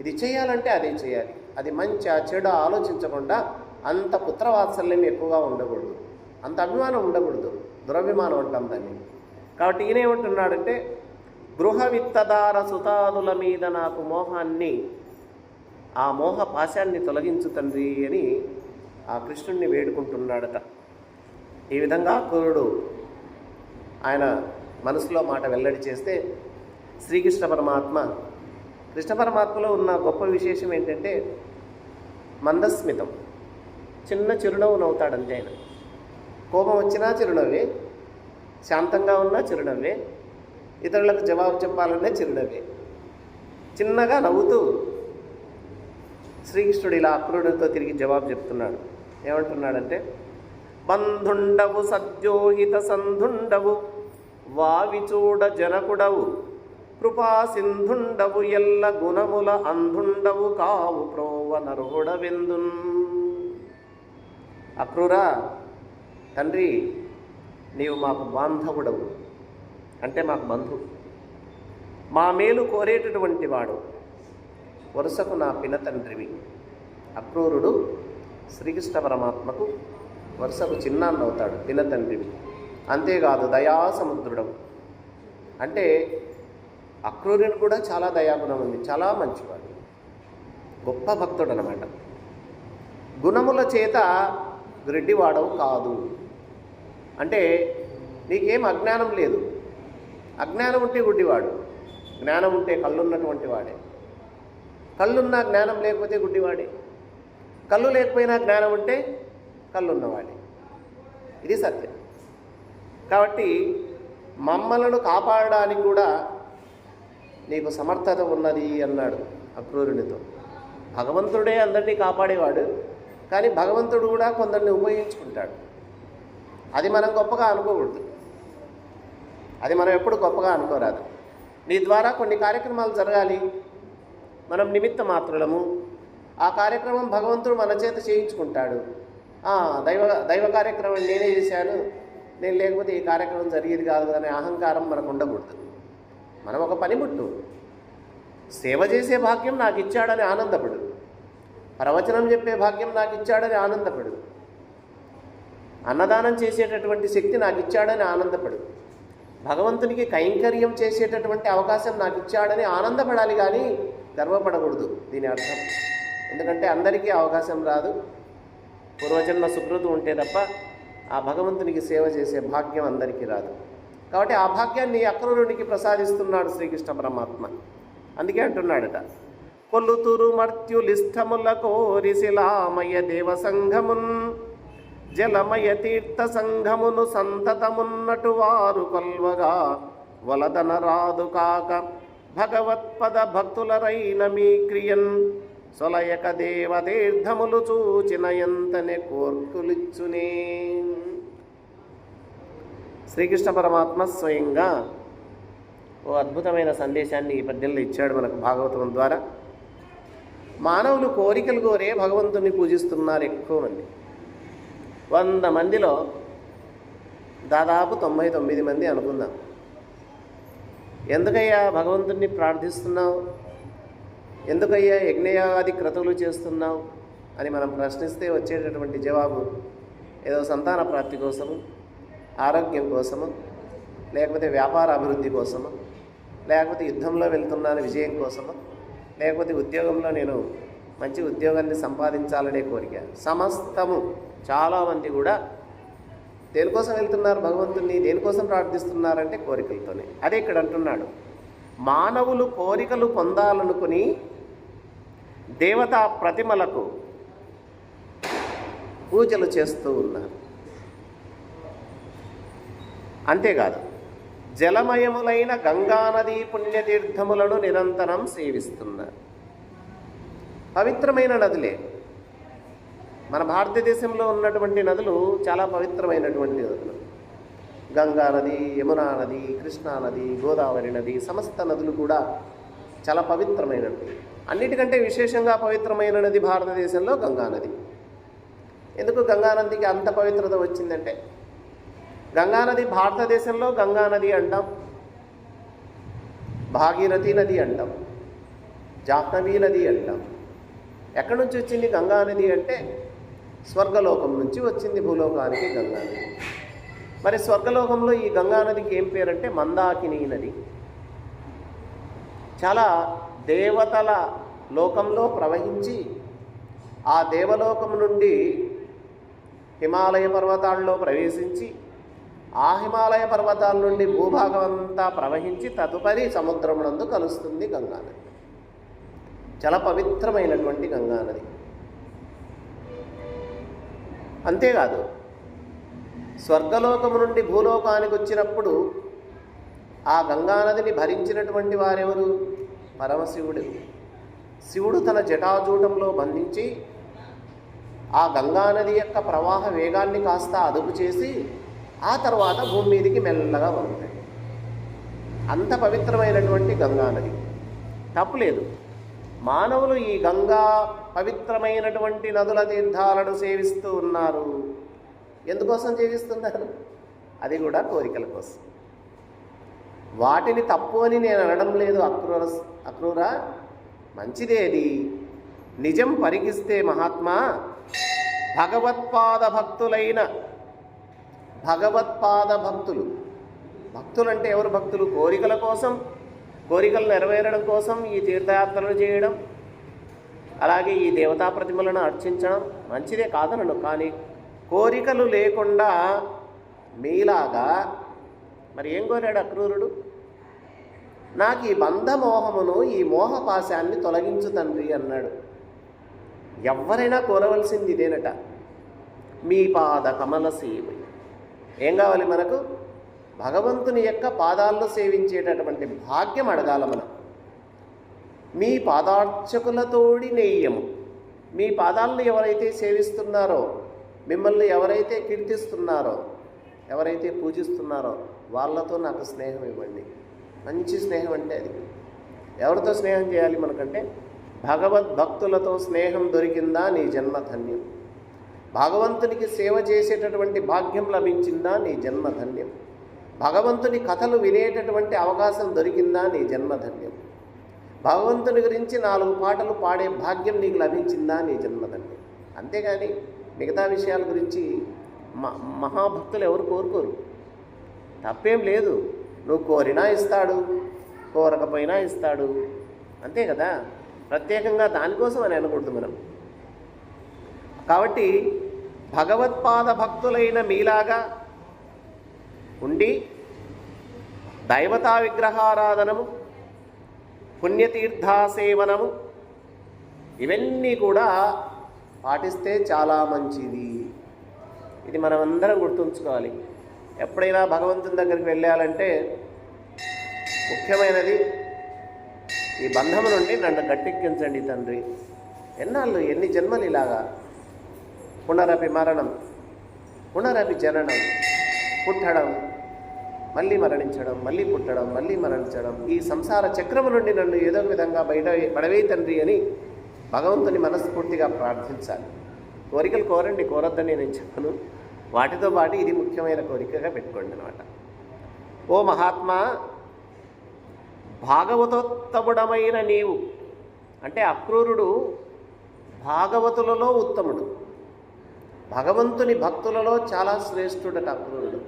ఇది చేయాలంటే అదే చేయాలి, అది మంచి చెడు ఆలోచించకుండా అంత పుత్రవాత్సల్యం ఎక్కువగా ఉండకూడదు, అంత అభిమానం ఉండకూడదు. దురభిమానం అంటాం దాన్ని. కాబట్టి ఈయనేమంటున్నాడంటే, గృహ విత్తదార సుతాదుల మీద నాకు మోహాన్ని, ఆ మోహ పాశాన్ని తొలగించు తండ్రి అని ఆ కృష్ణుణ్ణి వేడుకుంటున్నాడట. ఈ విధంగా అక్రూరుడు ఆయన మనసులో మాట వెల్లడి చేస్తే, శ్రీకృష్ణ పరమాత్మ, కృష్ణ పరమాత్మలో ఉన్న గొప్ప విశేషం ఏంటంటే మందస్మితం, చిన్న చిరునవ్వు నవ్వుతాడంతే ఆయన. కోపం వచ్చినా చిరునవ్వే, శాంతంగా ఉన్నా చిరునవ్వే, ఇతరులకు జవాబు చెప్పాలనే చిరునవ్వే. చిన్నగా నవ్వుతూ శ్రీకృష్ణుడు ఇలా అక్రూరుడితో తిరిగి జవాబు చెప్తున్నాడు. ఏమంటున్నాడంటే, బంధుండవు సద్యోహిత సంధుండవు, వావిచూడ జనకుడవు, కృపా సింధుండవు, ఎల్ల గుణముల అంధుండవు, కావు ప్రోవ నరుహుడవెందున్. అక్రూరా, తండ్రి, నీవు మాకు బాంధవుడవు, అంటే మాకు బంధువు, మా మేలు కోరేటటువంటి వాడు, వరుసకు నా పినతండ్రివి. అక్రూరుడు శ్రీకృష్ణ పరమాత్మకు వరుసకు చిన్నాన్నవుతాడు, పినతండ్రివి. అంతేకాదు దయాసముద్రుడవు, అంటే అక్రూరుని కూడా చాలా దయాగుణం ఉంది, చాలా మంచివాడు, గొప్ప భక్తుడు అన్నమాట. గుణముల చేత గ్రెడ్డివాడవు కాదు, అంటే నీకేం అజ్ఞానం లేదు. అజ్ఞానం ఉంటే గుడ్డివాడు, జ్ఞానం ఉంటే కళ్ళున్నటువంటి వాడే. కళ్ళున్నా జ్ఞానం లేకపోతే గుడ్డివాడే, కళ్ళు లేకపోయినా జ్ఞానం ఉంటే కళ్ళున్నవాడే. ఇది సత్యం. కాబట్టి మమ్మలను కాపాడడానికి కూడా నీకు సమర్థత ఉన్నది అన్నాడు అక్రూరునితో. భగవంతుడే అందరినీ కాపాడేవాడు, కానీ భగవంతుడు కూడా కొందరిని ఉపయోగించుకుంటాడు. అది మనం గొప్పగా అనుకోకూడదు, అది మనం ఎప్పుడు గొప్పగా అనుకోరాదు. నీ ద్వారా కొన్ని కార్యక్రమాలు జరగాలి, మనం నిమిత్త మాత్రులము. ఆ కార్యక్రమం భగవంతుడు మన చేత చేయించుకుంటాడు. దైవ కార్యక్రమం నేనే చేశాను, నేను లేకపోతే ఈ కార్యక్రమం జరిగేది కాదు అనే అహంకారం మనకు ఉండకూడదు. మనం ఒక పనిముట్టు, సేవ చేసే భాగ్యం నాకు ఇచ్చాడని ఆనందపడు, ప్రవచనం చెప్పే భాగ్యం నాకు ఇచ్చాడని ఆనందపడు, అన్నదానం చేసేటటువంటి శక్తి నాకు ఇచ్చాడని ఆనందపడు, భగవంతునికి కైంకర్యం చేసేటటువంటి అవకాశం నాకు ఇచ్చాడని ఆనందపడాలి, కానీ గర్వపడకూడదు. దీని అర్థం ఎందుకంటే అందరికీ అవకాశం రాదు, పూర్వజన్మ సుకృతి ఉంటే తప్ప ఆ భగవంతునికి సేవ చేసే భాగ్యం అందరికీ రాదు. కాబట్టి ఆ భాగ్యాన్ని అక్రూరునికి ప్రసాదిస్తున్నాడు శ్రీకృష్ణ పరమాత్మ. అందుకే అంటున్నాడట, కొల్లుతురు మర్త్యులిష్టముల కోరిశిలామయ దేవ సంఘమున్, జలమయ తీర్థ సంఘమును సంతతమున్నటు వారు కొల్వగా వలదన రాదు కాక, భగవత్పద భక్తులరైన మీ క్రియన్ సొలయక దేవతీర్థములు చూచిన ఎంతనే కోర్కులిచ్చునే. శ్రీకృష్ణ పరమాత్మ స్వయంగా ఓ అద్భుతమైన సందేశాన్ని ఈ పద్యంలో ఇచ్చాడు మనకు భాగవతం ద్వారా. మానవులు కోరికలు కోరే భగవంతుని పూజిస్తున్నారు ఎక్కువ మంది. 100 మందిలో దాదాపు 99 మంది అనుకుందాం, ఎందుకయ్యా భగవంతుణ్ణి ప్రార్థిస్తున్నావు, ఎందుకయ్యా యజ్ఞయాగాది క్రతువులు చేస్తున్నావు అని మనం ప్రశ్నిస్తే వచ్చేటటువంటి జవాబు ఏదో సంతాన ప్రాప్తి కోసము, ఆరోగ్యం కోసము, లేకపోతే వ్యాపార అభివృద్ధి కోసము, లేకపోతే యుద్ధంలో వెళ్తున్నాను విజయం కోసము, లేకపోతే ఉద్యోగంలో నేను మంచి ఉద్యోగాన్ని సంపాదించాలనే కోరిక. సమస్తము చాలామంది కూడా దేనికోసం వెళ్తున్నారు భగవంతుని, దేనికోసం ప్రార్థిస్తున్నారంటే కోరికలతోనే. అదే ఇక్కడ అంటున్నాడు, మానవులు కోరికలు పొందాలనుకుని దేవతా ప్రతిమలకు పూజలు చేస్తూ ఉన్నారు. అంతేకాదు, జలమయములైన గంగానదీ పుణ్యతీర్థములను నిరంతరం సేవిస్తున్నారు. పవిత్రమైన నదులే, మన భారతదేశంలో ఉన్నటువంటి నదులు చాలా పవిత్రమైనటువంటి నదులు. గంగా నది, యమునా నది, కృష్ణా నది, గోదావరి నది, సమస్త నదులు కూడా చాలా పవిత్రమైనవి. అన్నిటికంటే విశేషంగా పవిత్రమైన నది భారతదేశంలో గంగా నది. ఎందుకు గంగా నదికి అంత పవిత్రత వచ్చిందంటే, గంగా నది భారతదేశంలో గంగా నది అంటాం, భాగీరథి నది అంటాం, జాహ్నవీ నది అంటాం. ఎక్కడి నుంచి వచ్చింది గంగా నది అంటే స్వర్గలోకం నుంచి వచ్చింది భూలోకానికి గంగా నది. మరి స్వర్గలోకంలో ఈ గంగా నదికి ఏం పేరంటే మందాకిని నది. చాలా దేవతల లోకంలో ప్రవహించి ఆ దేవలోకం నుండి హిమాలయ పర్వతాల్లో ప్రవేశించి ఆ హిమాలయ పర్వతాల నుండి భూభాగం అంతా ప్రవహించి తదుపరి సముద్రమునందు కలుస్తుంది గంగానది. చాలా పవిత్రమైనటువంటి గంగానది. అంతేకాదు, స్వర్గలోకము నుండి భూలోకానికి వచ్చినప్పుడు ఆ గంగానదిని భరించినటువంటి వారెవరు? పరమశివుడు. శివుడు తన జటాజూటంలో బంధించి ఆ గంగానది యొక్క ప్రవాహ వేగాన్ని కాస్త అదుపు చేసి ఆ తర్వాత భూమి మీదికి మెల్లగా వదులుతాడు. అంత పవిత్రమైనటువంటి గంగానది. తప్పులేదు, మానవులు ఈ గంగా పవిత్రమైనటువంటి నదుల తీర్థాలను సేవిస్తూ ఉన్నారు. ఎందుకోసం సేవిస్తున్నారు? అది కూడా కోరికల కోసం. వాటిని తప్పు అని నేను అనడం లేదు. అక్రూరా, మంచిదేది. నిజం పరికిస్తే మహాత్మా, భగవత్పాద భక్తులు. భక్తులంటే ఎవరు భక్తులు? కోరికల కోసం, కోరికలు నెరవేరడం కోసం ఈ తీర్థయాత్రలు చేయడం, అలాగే ఈ దేవతా ప్రతిమలను అర్చించడం మంచిదే కాదనను. కానీ కోరికలు లేకుండా మీలాగా మరి ఏం కోరాడు అక్రూరుడు? నాకు ఈ బంధమోహమును, ఈ మోహపాశాన్ని తొలగించు తండ్రి అన్నాడు. ఎవరైనా కోరవలసింది ఇదేనట, మీ పాద కమల సేవ. ఏం కావాలి మనకు? భగవంతుని యొక్క పాదాలను సేవించేటటువంటి భాగ్యం అడగాల మనం. మీ పాదార్చకులతోడి నెయ్యము. మీ పాదాలను ఎవరైతే సేవిస్తున్నారో, మిమ్మల్ని ఎవరైతే కీర్తిస్తున్నారో, ఎవరైతే పూజిస్తున్నారో వాళ్ళతో నాకు స్నేహం ఇవ్వండి. మంచి స్నేహం అంటే అది. ఎవరితో స్నేహం చేయాలి మనకంటే? భగవద్భక్తులతో స్నేహం దొరికిందా నీ జన్మ ధన్యం. భగవంతునికి సేవ చేసేటటువంటి భాగ్యం లభించిందా నీ జన్మ ధన్యం. భగవంతుని కథలు వినేటటువంటి అవకాశం దొరికిందా నీ జన్మ ధన్యం. భగవంతుని గురించి 4 పాటలు పాడే భాగ్యం నీకు లభించిందా నీ జన్మ ధన్యం. అంతేగాని మిగతా విషయాల గురించి మహాభక్తులు ఎవరు కోరుకోరు. తప్పేం లేదు, నువ్వు కోరినా ఇస్తాడు, కోరకపోయినా ఇస్తాడు, అంతే కదా. ప్రత్యేకంగా దానికోసం అని అనకూడదు మనం. కాబట్టి భగవత్పాద భక్తులైన మీలాగా ఉండి దైవతా విగ్రహారాధనము, పుణ్యతీర్థాసేవనము ఇవన్నీ కూడా పాటిస్తే చాలా మంచిది. ఇది మనం అందరం గుర్తుంచుకోవాలి. ఎప్పుడైనా భగవంతుని దగ్గరికి వెళ్ళాలంటే ముఖ్యమైనది, ఈ బంధము నుండి నన్ను గట్టెక్కించండి తండ్రి. ఎన్నాళ్ళు, ఎన్ని జన్మలు ఇలాగా? పునరపి మరణం, పునరపి జననం. పుట్టడం, మళ్ళీ మరణించడం, మళ్ళీ పుట్టడం, మళ్ళీ మరణించడం. ఈ సంసార చక్రము నుండి నన్ను ఏదో విధంగా పడవేయి తండ్రి అని భగవంతుని మనస్ఫూర్తిగా ప్రార్థించాలి. కోరికలు కోరండి, కోరొద్దని నేను చెప్పను. వాటితో పాటు ఇది ముఖ్యమైన కోరికగా పెట్టుకోండి అనమాట. ఓ మహాత్మా, భాగవతోత్తముడమైన నీవు అంటే అక్రూరుడు భాగవతులలో ఉత్తముడు. భగవంతుని భక్తులలో చాలా శ్రేష్ఠుడట అక్రూరుడు.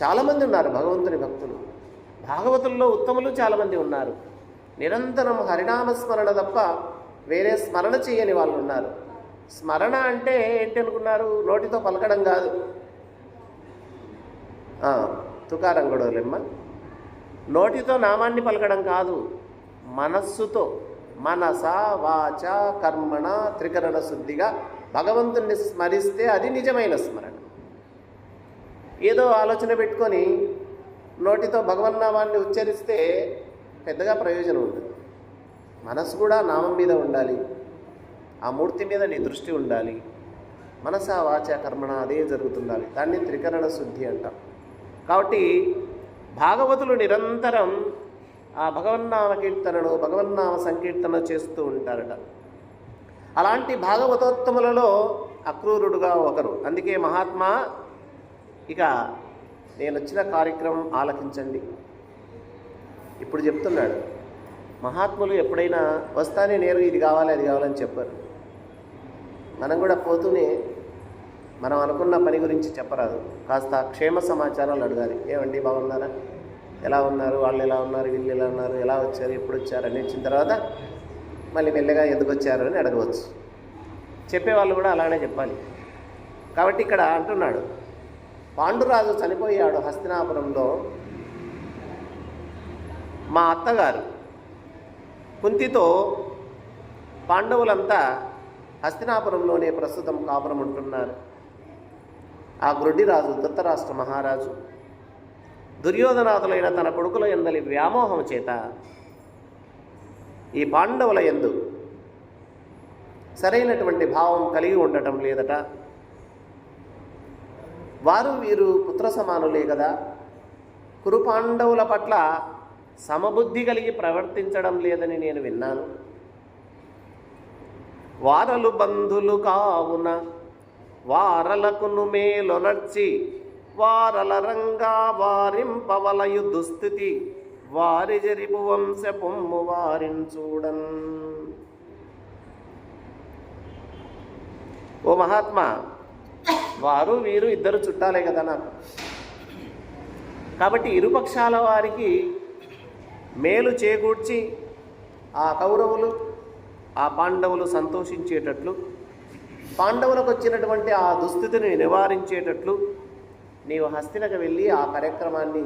చాలామంది ఉన్నారు భగవంతుని భక్తులు. భాగవతుల్లో ఉత్తములు చాలామంది ఉన్నారు. నిరంతరం హరినామస్మరణ తప్ప వేరే స్మరణ చేయని వాళ్ళు ఉన్నారు. స్మరణ అంటే ఏంటి అనుకున్నారు? నోటితో పలకడం కాదు. తుకారం గొడవలెమ్మ, నోటితో నామాన్ని పలకడం కాదు, మనస్సుతో, మనస వాచ కర్మణ త్రికరణ శుద్ధిగా భగవంతుణ్ణి స్మరిస్తే అది నిజమైన స్మరణ. ఏదో ఆలోచన పెట్టుకొని నోటితో భగవన్నామాన్ని ఉచ్చరిస్తే పెద్దగా ప్రయోజనం ఉండదు. మనసు కూడా నామం మీద ఉండాలి, ఆ మూర్తి మీద నీ దృష్టి ఉండాలి. మనస వాచ కర్మణ అదే జరుగుతుండాలి. దాన్ని త్రికరణ శుద్ధి అంటాం. కాబట్టి భాగవతులు నిరంతరం ఆ భగవన్నామ కీర్తనను, భగవన్నామ సంకీర్తన చేస్తూ ఉంటారట. అలాంటి భాగవతోత్తములలో అక్రూరుడుగా ఒకరు. అందుకే మహాత్మా, ఇక నేను వచ్చిన కార్యక్రమం ఆలకించండి. ఇప్పుడు చెప్తున్నాడు, మహాత్ములు ఎప్పుడైనా వస్తానే నేరు ఇది కావాలి అది కావాలని చెప్పారు. మనం కూడా పోతూనే మనం అనుకున్న పని గురించి చెప్పరాదు, కాస్త క్షేమ సమాచారాలు అడగాలి. ఏమండి బాగున్నారా, ఎలా ఉన్నారు, వాళ్ళు ఎలా ఉన్నారు, వీళ్ళు ఎలా ఉన్నారు, ఎలా వచ్చారు, ఎప్పుడు వచ్చారు అని వచ్చిన తర్వాత మళ్ళీ మెల్లగా ఎందుకు వచ్చారు అని అడగవచ్చు. చెప్పేవాళ్ళు కూడా అలానే చెప్పాలి. కాబట్టి ఇక్కడ అంటున్నాడు, పాండురాజు చనిపోయాడు హస్తినాపురంలో. మా అత్తగారు కుంతితో పాండవులంతా హస్తినాపురంలోనే ప్రస్తుతం కాపురం ఉంటున్నారు. ఆ గ్రుడ్డిరాజు ధృతరాష్ట్ర మహారాజు దుర్యోధనాదులైన తన కొడుకుల యందలి వ్యామోహం చేత ఈ పాండవుల యందు సరైనటువంటి భావం కలిగి ఉండటం లేదట. వారు వీరు పుత్ర సమానులే కదా, కురు పాండవుల పట్ల సమబుద్ధి కలిగి ప్రవర్తించడం లేదని నేను విన్నాను. వారలు బంధులు కావున వారలకును మేలొనర్చి వారల రంగా వారింపవలయు దుస్థితి వారి జరిపు వంశ పొమ్ము వారిని చూడన్. ఓ మహాత్మా, వారు వీరు ఇద్దరు చుట్టాలే కదా నాకు. కాబట్టి ఇరుపక్షాల వారికి మేలు చేకూర్చి ఆ కౌరవులు ఆ పాండవులు సంతోషించేటట్లు, పాండవులకు వచ్చినటువంటి ఆ దుస్థితిని నివారించేటట్లు నీవు హస్తినకు వెళ్ళి ఆ కార్యక్రమాన్ని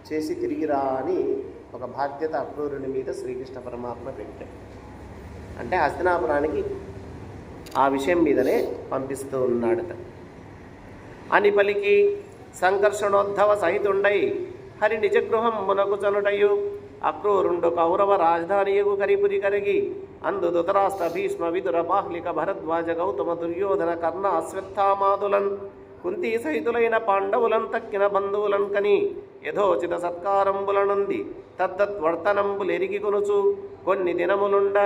చేసి తిరిగిరా అని ఒక బాధ్యత అక్రూరుని మీద శ్రీకృష్ణ పరమాత్మ పెట్టాడు. అంటే హస్తినాపురానికి ఆ విషయం మీదనే పంపిస్తూ ఉన్నాడట అని పలికి సంకర్షణోద్ధవ సహితుండై హరి నిజగృహం మునకు చనుటయు అక్రూరుండు కౌరవ రాజధానియగు కరిపురి కరిగి అందు ధృతరాష్ట్ర భీష్మ విదుర బాహ్లిక భరద్వాజ గౌతమ దుర్యోధన కర్ణ అశ్వత్థామాదులన్ కుంతి సహితులైన పాండవులన్ తక్కిన బంధువులన్ కని యథోచిత సత్కారంబులనుంది తద్దత్వర్తనంబులెరిగి కొనుచు కొన్ని దినములుండ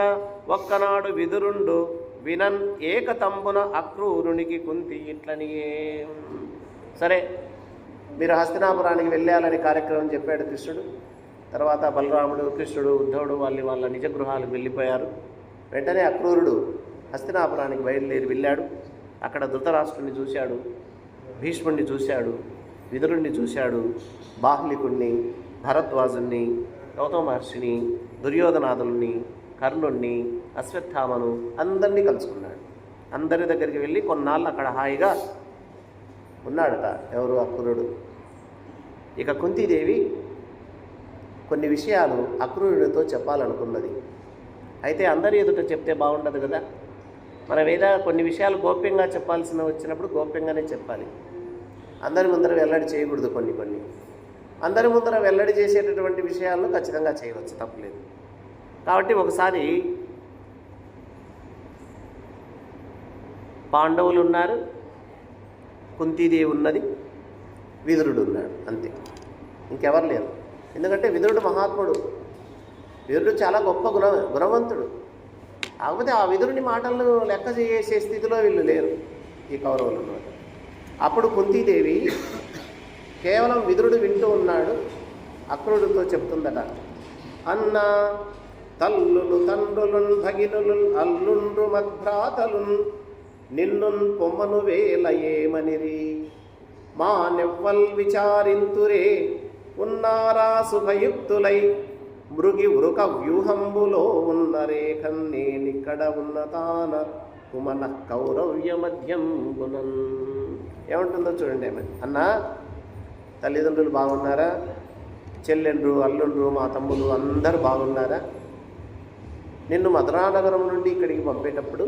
ఒక్కనాడు విదురుండు వినన్ ఏకతంబున అక్రూరునికి కుంతి ఇట్లనియే. సరే, మీరు హస్తినాపురానికి వెళ్ళాలని కార్యక్రమం చెప్పాడు కృష్ణుడు. తర్వాత బలరాముడు, కృష్ణుడు, ఉద్ధవుడు వాళ్ళ నిజ గృహాలకు వెళ్ళిపోయారు. వెంటనే అక్రూరుడు హస్తినాపురానికి బయలుదేరి వెళ్ళాడు. అక్కడ ధృతరాష్ట్రుని చూశాడు, భీష్ముడిని చూశాడు, విదురుణ్ణి చూశాడు, బాహ్లికుణ్ణి, భరద్వాజుణ్ణి, గౌతమ మహర్షిని, దుర్యోధనాదుల్ని, కర్ణుణ్ణి, అశ్వత్థామను అందరినీ కలుసుకున్నాడు. అందరి దగ్గరికి వెళ్ళి కొన్నాళ్ళు అక్కడ హాయిగా ఉన్నాడట ఎవరు, అక్రూరుడు. ఇక కుంతీదేవి కొన్ని విషయాలు అక్రూరుడితో చెప్పాలనుకున్నది. అయితే అందరి ఎదుట చెప్తే బాగుండదు కదా, మనం ఏదైనా కొన్ని విషయాలు గోప్యంగా చెప్పాల్సిన వచ్చినప్పుడు గోప్యంగానే చెప్పాలి. అందరి ముందర వెల్లడి చేయకూడదు. కొన్ని అందరి ముందర వెల్లడి చేసేటటువంటి విషయాలను ఖచ్చితంగా చేయవచ్చు, తప్పులేదు. కాబట్టి ఒకసారి పాండవులు ఉన్నారు, కుంతీదేవి ఉన్నది, విదురుడు ఉన్నాడు, అంతే, ఇంకెవరు లేరు. ఎందుకంటే విదురుడు మహాత్ముడు, విదురుడు చాలా గొప్ప గుణవంతుడు. కాకపోతే ఆ విదురుని మాటలను లెక్క చేసే స్థితిలో వీళ్ళు లేరు, ఈ కౌరవులు ఉన్నారు. అప్పుడు కుంతీదేవి కేవలం విదురుడు వింటూ ఉన్నాడు, అక్రూరుడితో చెప్తుందట, అన్న తల్లులు తండ్రులున్ భగినులు అల్లుండ్రు మద్భ్రాతలున్ నిన్నున్ పొమ్మను వేల ఏమనిరి మా నెవ్వల్ విచారింతురే ఉన్నారా సుఖయుక్తులై మృగి వృక వ్యూహంబులో ఉన్న రేఖన్ నేనిక్కడ ఉన్నతాన కుమన కౌరవ్య మధ్యం గుణన్. ఏమంటుందో చూడండి. ఏమని అన్నా, తల్లిదండ్రులు బాగున్నారా, చెల్లెండ్రు, అల్లుండ్రు, మా తమ్ముడు అందరూ బాగున్నారా? నిన్ను మధురానగరం నుండి ఇక్కడికి పంపేటప్పుడు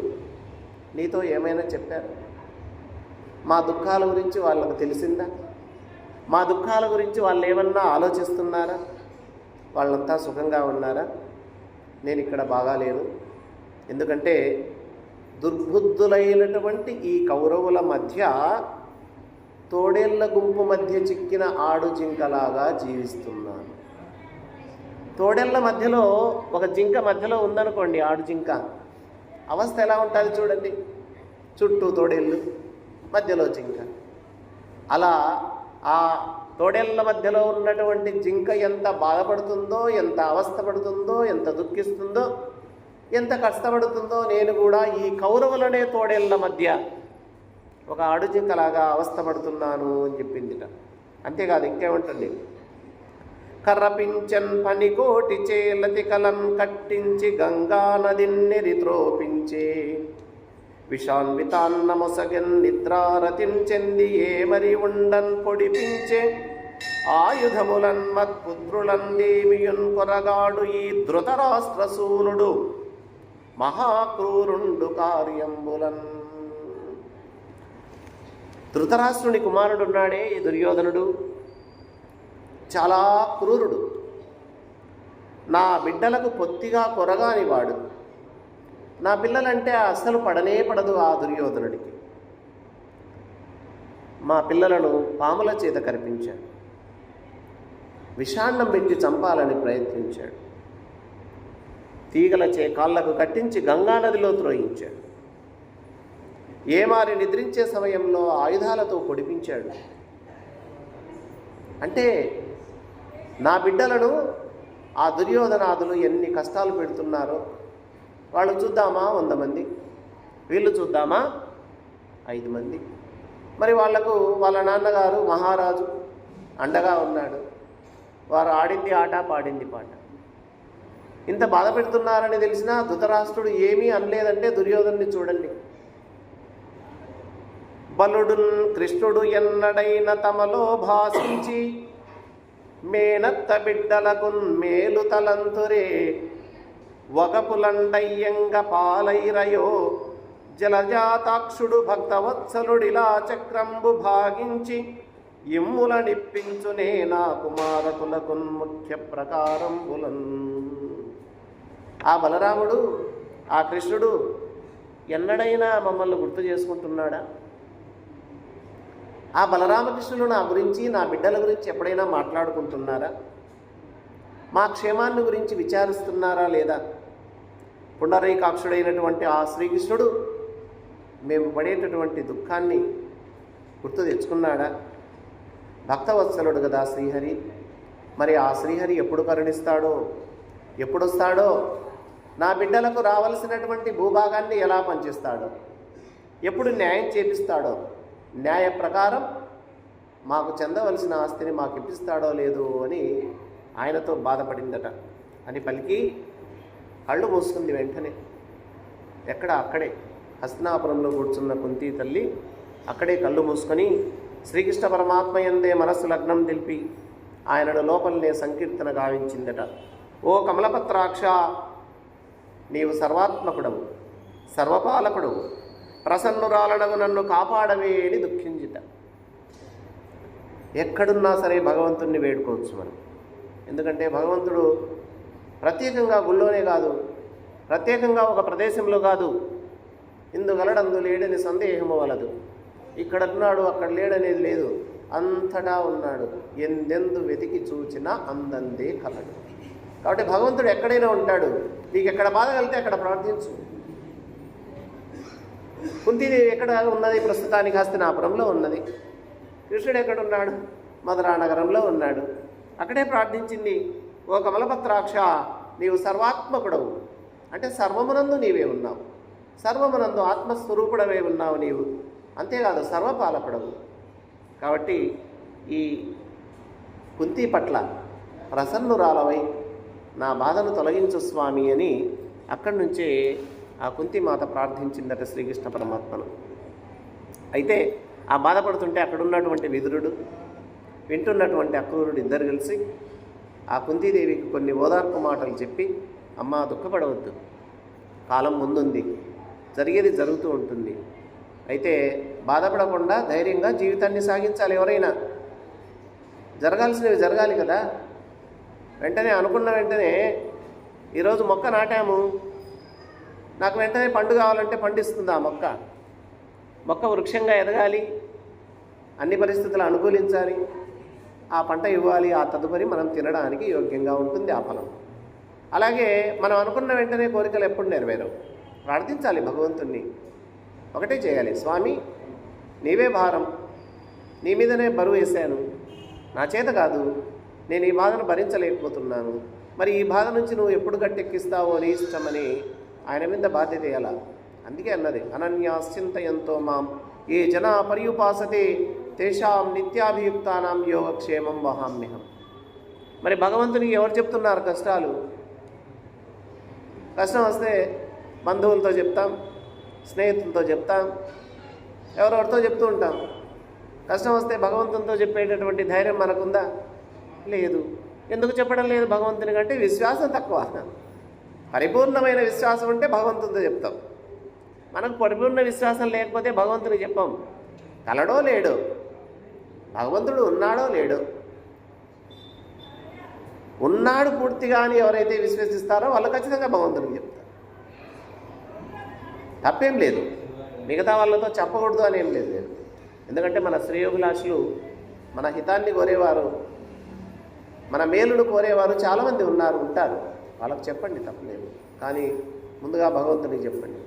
నీతో ఏమైనా చెప్పారు? మా దుఃఖాల గురించి వాళ్ళకు తెలిసిందా? మా దుఃఖాల గురించి వాళ్ళు ఏమన్నా ఆలోచిస్తున్నారా? వాళ్ళంతా సుఖంగా ఉన్నారా? నేను ఇక్కడ బాగాలేను. ఎందుకంటే దుర్బుద్ధులైనటువంటి ఈ కౌరవుల మధ్య తోడేళ్ల గుంపు మధ్య చిక్కిన ఆడు జింకలాగా జీవిస్తున్నాను. తోడేళ్ల మధ్యలో ఒక జింక మధ్యలో ఉందనుకోండి, ఆడు జింక, అవస్థ ఎలా ఉంటుంది చూడండి. చుట్టూ తోడేళ్ళు, మధ్యలో జింక. అలా ఆ తోడేళ్ల మధ్యలో ఉన్నటువంటి జింక ఎంత బాధపడుతుందో, ఎంత అవస్థపడుతుందో, ఎంత దుఃఖిస్తుందో, ఎంత కష్టపడుతుందో, నేను కూడా ఈ కౌరవులనే తోడేళ్ల మధ్య ఒక ఆడుజింకలాగా అవస్థపడుతున్నాను అని చెప్పిందిట. అంతేకాదు ఇంకేమంటుంది, కర్రపించన్ పనికోటి చేలతి కలం కట్టించి గంగా నదిన్నెరి త్రోపించే విషాన్వితాన్న మొసగన్ నిద్రారతిన్ చెంది ఏమరి ఉండన్ పొడిపించే ఆయుధములన్ మత్పుత్రులన్ దేమియున్ కొరగాడు ఈ ధృతరాష్ట్రసూనుడు మహాక్రూరుండు కార్యంబులన్. ధృతరాష్ట్రుని కుమారుడున్నాడే ఈ దుర్యోధనుడు, చాలా క్రూరుడు. నా బిడ్డలకు పొత్తిగా కొరగానివాడు. నా పిల్లలంటే అస్సలు పడనే పడదు ఆ దుర్యోధనుడికి. మా పిల్లలను పాముల చేత కరిపించాడు, విషాన్నం పెట్టి చంపాలని ప్రయత్నించాడు, తీగలచే కాళ్లకు కట్టించి గంగానదిలో త్రోయించాడు, ఏమారి నిద్రించే సమయంలో ఆయుధాలతో పొడిపించాడు. అంటే నా బిడ్డలను ఆ దుర్యోధనాదులు ఎన్ని కష్టాలు పెడుతున్నారో. వాళ్ళు చూద్దామా 100 మంది, వీళ్ళు చూద్దామా 5 మంది. మరి వాళ్లకు వాళ్ళ నాన్నగారు మహారాజు అండగా ఉన్నాడు. వారు ఆడింది ఆట, పాడింది పాట. ఇంత బాధ పెడుతున్నారని తెలిసినా ధృతరాష్ట్రుడు ఏమీ అనలేదంటే దుర్యోధనుని చూడండి. బలుడున్ కృష్ణుడు ఎన్నడైన తమలో భాషించి మేనత్త బిడ్డలకున్ మేలు తలంతురే వగపులండయ్యంగ పాలైరయో జలజాతాక్షుడు భక్తవత్సలుడిలా చక్రంబు భాగించి ఇమ్ముల నిప్పించునే నా కుమారకులకున్ ముఖ్య ప్రకారంబులన్. ఆ బలరాముడు, ఆ కృష్ణుడు ఎన్నడైనా మమ్మల్ని గుర్తు చేసుకుంటున్నాడా? ఆ బలరామకృష్ణులు నా గురించి, నా బిడ్డల గురించి ఎప్పుడైనా మాట్లాడుకుంటున్నారా? మా క్షేమాన్ని గురించి విచారిస్తున్నారా లేదా? పుండరీకాక్షుడైనటువంటి ఆ శ్రీకృష్ణుడు మేము పడేటటువంటి దుఃఖాన్ని గుర్తు తెచ్చుకున్నాడా? భక్తవత్సలుడు కదా శ్రీహరి. మరి ఆ శ్రీహరి ఎప్పుడు కరుణిస్తాడో, ఎప్పుడొస్తాడో, నా బిడ్డలకు రావలసినటువంటి భూభాగాన్ని ఎలా పంచిస్తాడో, ఎప్పుడు న్యాయం చేపిస్తాడో, న్యాయ ప్రకారం మాకు చెందవలసిన ఆస్తిని మాకు ఇప్పిస్తాడో లేదో అని ఆయనతో బాధపడిందట అని పలికి కళ్ళు మూసుకుంది. వెంటనే అక్కడే హస్తినాపురంలో కూర్చున్న కుంతీ తల్లి అక్కడే కళ్ళు మూసుకొని శ్రీకృష్ణ పరమాత్మ యందే మనస్సు లగ్నం తెలిపి ఆయనను లోపలనే సంకీర్తన గావించిందట. ఓ కమలపత్రాక్ష, నీవు సర్వాత్మకుడవు, సర్వపాలకుడవు, ప్రసన్నురాలనగు నన్ను కాపాడవే అని దుఃఖించిట. ఎక్కడున్నా సరే భగవంతుణ్ణి వేడుకోవచ్చు మనం. ఎందుకంటే భగవంతుడు ప్రత్యేకంగా గుళ్ళోనే కాదు, ప్రత్యేకంగా ఒక ప్రదేశంలో కాదు, ఇందుగలడందు లేడని సందేహము వలదు. ఇక్కడ ఉన్నాడు అక్కడ లేడనేది లేదు, అంతటా ఉన్నాడు. ఎందెందు వెతికి చూచినా అందందే కలడు. కాబట్టి భగవంతుడు ఎక్కడైనా ఉంటాడు. నీకు ఎక్కడ బాధ కలిగితే అక్కడ ప్రార్థించు. కుంతీదేవి ఎక్కడ ఉన్నది? ప్రస్తుతానికి హస్తినాపురంలో ఉన్నది. కృష్ణుడు ఎక్కడున్నాడు? మధురానగరంలో ఉన్నాడు. అక్కడే ప్రార్థించింది. ఓ కమలపత్రాక్ష, నీవు సర్వాత్మకుడవు, అంటే సర్వమునందు నీవే ఉన్నావు, సర్వమునందు ఆత్మస్వరూపుడవే ఉన్నావు నీవు. అంతేకాదు సర్వపాలకుడవు. కాబట్టి ఈ కుంతి పట్ల ప్రసన్నురాలవై నా బాధను తొలగించు స్వామి అని అక్కడి నుంచే ఆ కుంతిమాత ప్రార్థించిందట శ్రీకృష్ణ పరమాత్మను. అయితే ఆ బాధపడుతుంటే అక్కడున్నటువంటి విదురుడు, వింటున్నటువంటి అక్రూరుడు ఇద్దరు కలిసి ఆ కుంతీదేవికి కొన్ని ఓదార్పు మాటలు చెప్పి, అమ్మ దుఃఖపడవద్దు, కాలం ముందుంది, జరిగేది జరుగుతూ ఉంటుంది. అయితే బాధపడకుండా ధైర్యంగా జీవితాన్ని సాగించాలి. ఎవరైనా జరగాల్సినవి జరగాలి కదా. వెంటనే అనుకున్న వెంటనే ఈరోజు మొక్క నాటాము, నాకు వెంటనే పండు కావాలంటే పండిస్తుంది ఆ మొక్క. మొక్క వృక్షంగా ఎదగాలి, అన్ని పరిస్థితులు అనుకూలించాలి, ఆ పంట ఇవ్వాలి, ఆ తదుపరి మనం తినడానికి యోగ్యంగా ఉంటుంది ఆ ఫలం. అలాగే మనం అనుకున్న వెంటనే కోరికలు ఎప్పుడు నెరవేరవు. ప్రార్థించాలి భగవంతుణ్ణి. ఒకటే చేయాలి, స్వామి నీవే భారం, నీ మీదనే బరువు వేశాను, నా చేత కాదు, నేను ఈ బాధను భరించలేకపోతున్నాను, మరి ఈ బాధ నుంచి నువ్వు ఎప్పుడు గట్టెక్కిస్తావో నీ ఇష్టమని ఆయన మీద బాధ్యత వేయాల. అందుకే అన్నది అనన్యాశ్చింతయంతో మాం ఏ జనా పర్యుపాసతే తేషాం నిత్యాభియుక్తానాం యోగక్షేమం వహామ్యహం. మరి భగవంతునికి ఎవరు చెప్తున్నారు కష్టాలు? కష్టం వస్తే బంధువులతో చెప్తాం, స్నేహితులతో చెప్తాం, ఎవరెవరితో చెప్తూ ఉంటాం. కష్టం వస్తే భగవంతునితో చెప్పేటటువంటి ధైర్యం మనకుందా? లేదు. ఎందుకు చెప్పడం లేదు భగవంతుని కంటే? విశ్వాసం తక్కువ. పరిపూర్ణమైన విశ్వాసం ఉంటే భగవంతునితో చెప్తాం. మనకు పరిపూర్ణ విశ్వాసం లేకపోతే భగవంతుని చెప్పాం. కలడో లేడో, భగవంతుడు ఉన్నాడో లేడో. ఉన్నాడు పూర్తిగా అని ఎవరైతే విశ్వసిస్తారో వాళ్ళు ఖచ్చితంగా భగవంతునికి చెప్తారు. తప్పేం లేదు, మిగతా వాళ్ళతో చెప్పకూడదు అని ఏం లేదు. ఎందుకంటే మన శ్రేయోభిలాషులు, మన హితాన్ని కోరేవారు, మన మేలును కోరేవారు చాలామంది ఉంటారు. వాళ్ళకు చెప్పండి, తప్పలేదు. కానీ ముందుగా భగవంతునికి చెప్పండి.